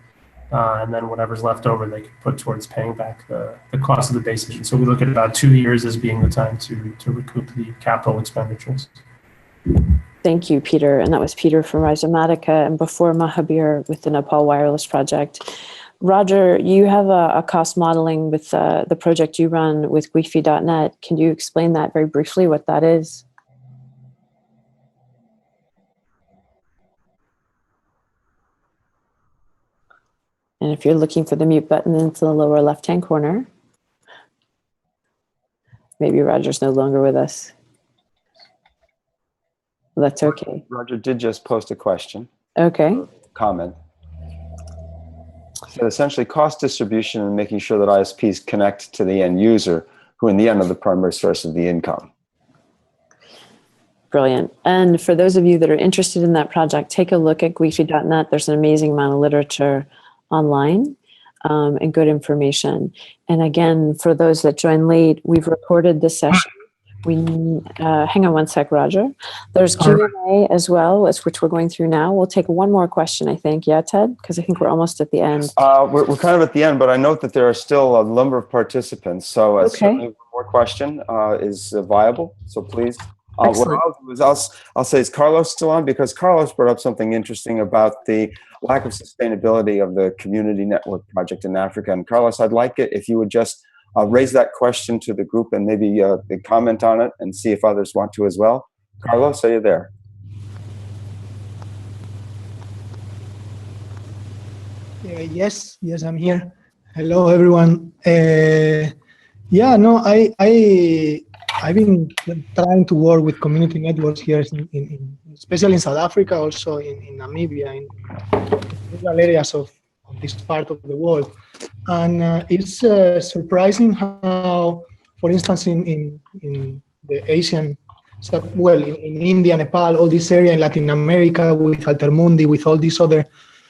And then whatever's left over, they can put towards paying back the cost of the base station. So we look at about 2 years as being the time to recoup the capital expenditures. Thank you, Peter. And that was Peter from Rhizomatica, and before Mahabir with the Nepal Wireless Project. Roger, you have a cost modeling with the project you run with Wi-Fi.net. Can you explain that very briefly, what that is? And if you're looking for the mute button, it's in the lower left-hand corner. Maybe Roger's no longer with us. That's okay. Roger did just post a question. Okay. comment. So essentially cost distribution and making sure that ISPs connect to the end user, who in the end are the primary source of the income. Brilliant. And for those of you that are interested in that project, take a look at guifi.net. There's an amazing amount of literature online and good information. And again, for those that joined late, we've recorded this session. We hang on one sec, Roger. There's Q&A as well, which we're going through now. We'll take one more question, I think. Yeah, Ted? Because I think we're almost at the end. We're kind of at the end, but I note that there are still a number of participants. So certainly one more question is viable. So please. What I'll do is I'll say, is Carlos still on? Because Carlos brought up something interesting about the lack of sustainability of the community network project in Africa. And Carlos, I'd like it if you would just raise that question to the group and maybe comment on it and see if others want to as well. Carlos, are you there? Yes, I'm here. Hello, everyone. Yeah, no, I've been trying to work with community networks here, especially in South Africa, also in Namibia, in rural areas of this part of the world. And it's surprising how, for instance, in the Asian, in India, Nepal, all this area in Latin America, with Altermundi, with all these other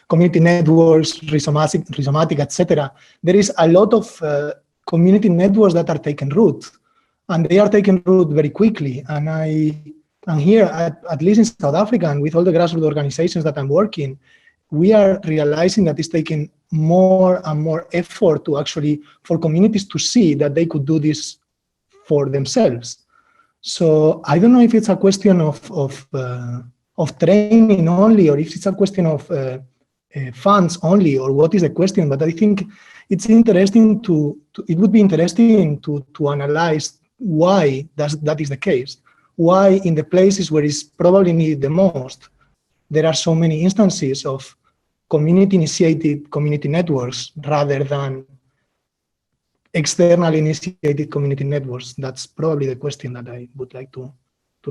community networks, Rhizomatica, etc., there is a lot of community networks that are taking root. And they are taking root very quickly. And here, at least in South Africa, and with all the grassroots organizations that I'm working, we are realizing that it's taking more and more effort to actually, for communities to see that they could do this for themselves. So I don't know if it's a question of training only, or if it's a question of funds only, or what is the question. But I think it's interesting it would be interesting to analyze why that is the case. Why in the places where it's probably needed the most, there are so many instances of community-initiated community networks rather than externally initiated community networks. That's probably the question that I would like to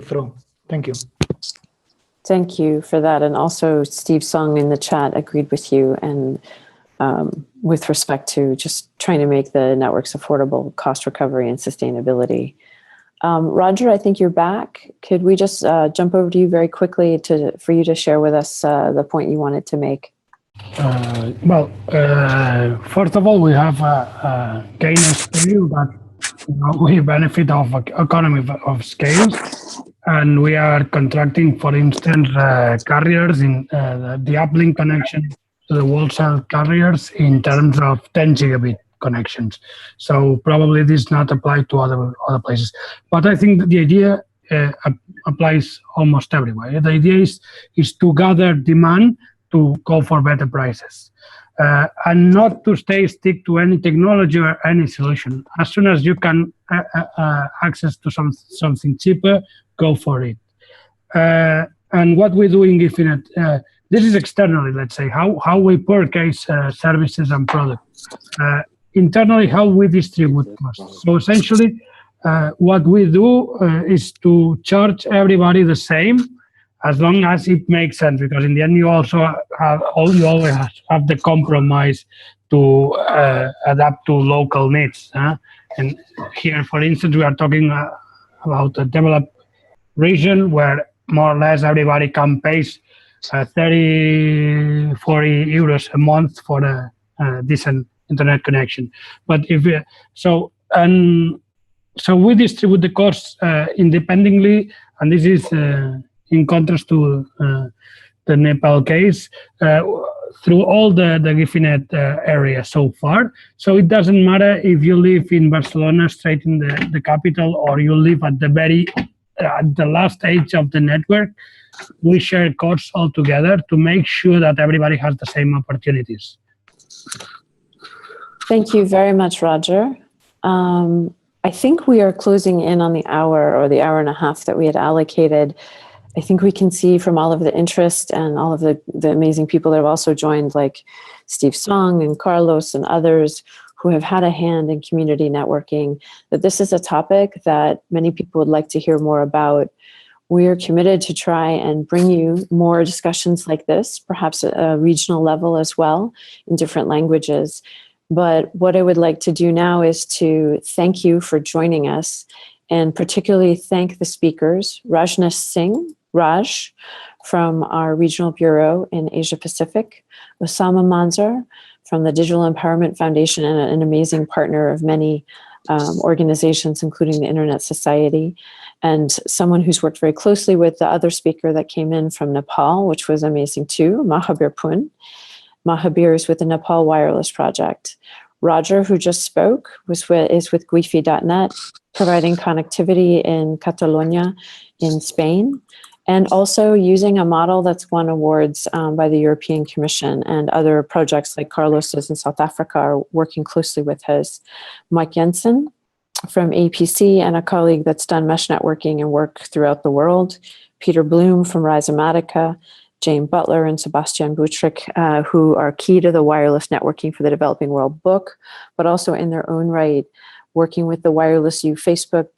throw. Thank you. Thank you for that. And also Steve Song in the chat agreed with you, and with respect to just trying to make the networks affordable, cost recovery and sustainability. Roger, I think you're back. Could we just jump over to you very quickly for you to share with us the point you wanted to make? First of all, we have a gain of scale that we benefit of economy of scale, and we are contracting, for instance, carriers in the uplink connection to the wholesale carriers in terms of 10 gigabit connections. So probably this not apply to other places. But I think the idea applies almost everywhere. The idea is to gather demand to go for better prices, and not to stick to any technology or any solution. As soon as you can access to something cheaper, go for it. And what we do in Gifinet, this is externally, let's say, how we purchase services and products. Internally, how we distribute costs. So essentially, what we do is to charge everybody the same, as long as it makes sense, because in the end you also you always have the compromise to adapt to local needs. And here, for instance, we are talking about a developed region where more or less everybody can pay 30, 40 euros a month for a decent internet connection. But so we distribute the costs independently, and this is in contrast to the Nepal case, through all the Gifinet area so far. So it doesn't matter if you live in Barcelona, straight in the capital, or you live at the last stage of the network. We share costs all together to make sure that everybody has the same opportunities. Thank you very much, Roger. I think we are closing in on the hour or the hour and a half that we had allocated. I think we can see from all of the interest and all of the amazing people that have also joined, like Steve Song and Carlos and others who have had a hand in community networking, that this is a topic that many people would like to hear more about. We are committed to try and bring you more discussions like this, perhaps at a regional level as well, in different languages. But what I would like to do now is to thank you for joining us, and particularly thank the speakers, Rajnesh Singh, Raj, from our regional bureau in Asia Pacific, Osama Manzar from the Digital Empowerment Foundation and an amazing partner of many organizations, including the Internet Society, and someone who's worked very closely with the other speaker that came in from Nepal, which was amazing too, Mahabir. Mahabir is with the Nepal Wireless Project. Roger, who just spoke, is with Wi-Fi.net, providing connectivity in Catalonia in Spain, and also using a model that's won awards by the European Commission, and other projects like Carlos's in South Africa are working closely with his. Mike Jensen from APC, and a colleague that's done mesh networking and work throughout the world. Peter Bloom from Rhizomatica, Jane Butler and Sebastian Beuttrich, who are key to the Wireless Networking for the Developing World book, but also in their own right, working with the Wireless U Facebook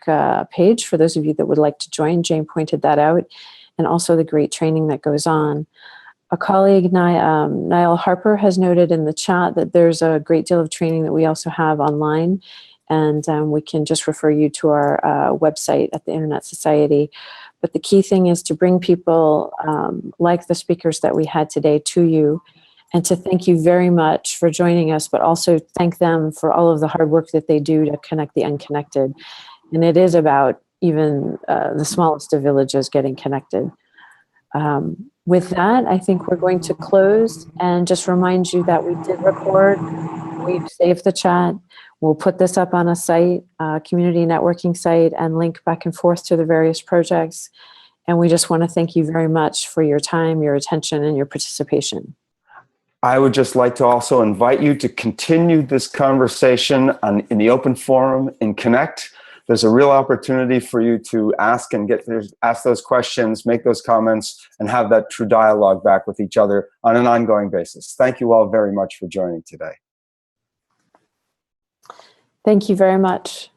page, for those of you that would like to join. Jane pointed that out, and also the great training that goes on. A colleague, Niall Harper, has noted in the chat that there's a great deal of training that we also have online, and we can just refer you to our website at the Internet Society. But the key thing is to bring people like the speakers that we had today to you, and to thank you very much for joining us, but also thank them for all of the hard work that they do to connect the unconnected. And it is about even the smallest of villages getting connected. With that, I think we're going to close and just remind you that we did record, we've saved the chat. We'll put this up on a site, community networking site, and link back and forth to the various projects. And we just want to thank you very much for your time, your attention, and your participation. I would just like to also invite you to continue this conversation in the open forum in Connect. There's a real opportunity for you to ask those questions, make those comments, and have that true dialogue back with each other on an ongoing basis. Thank you all very much for joining today. Thank you very much.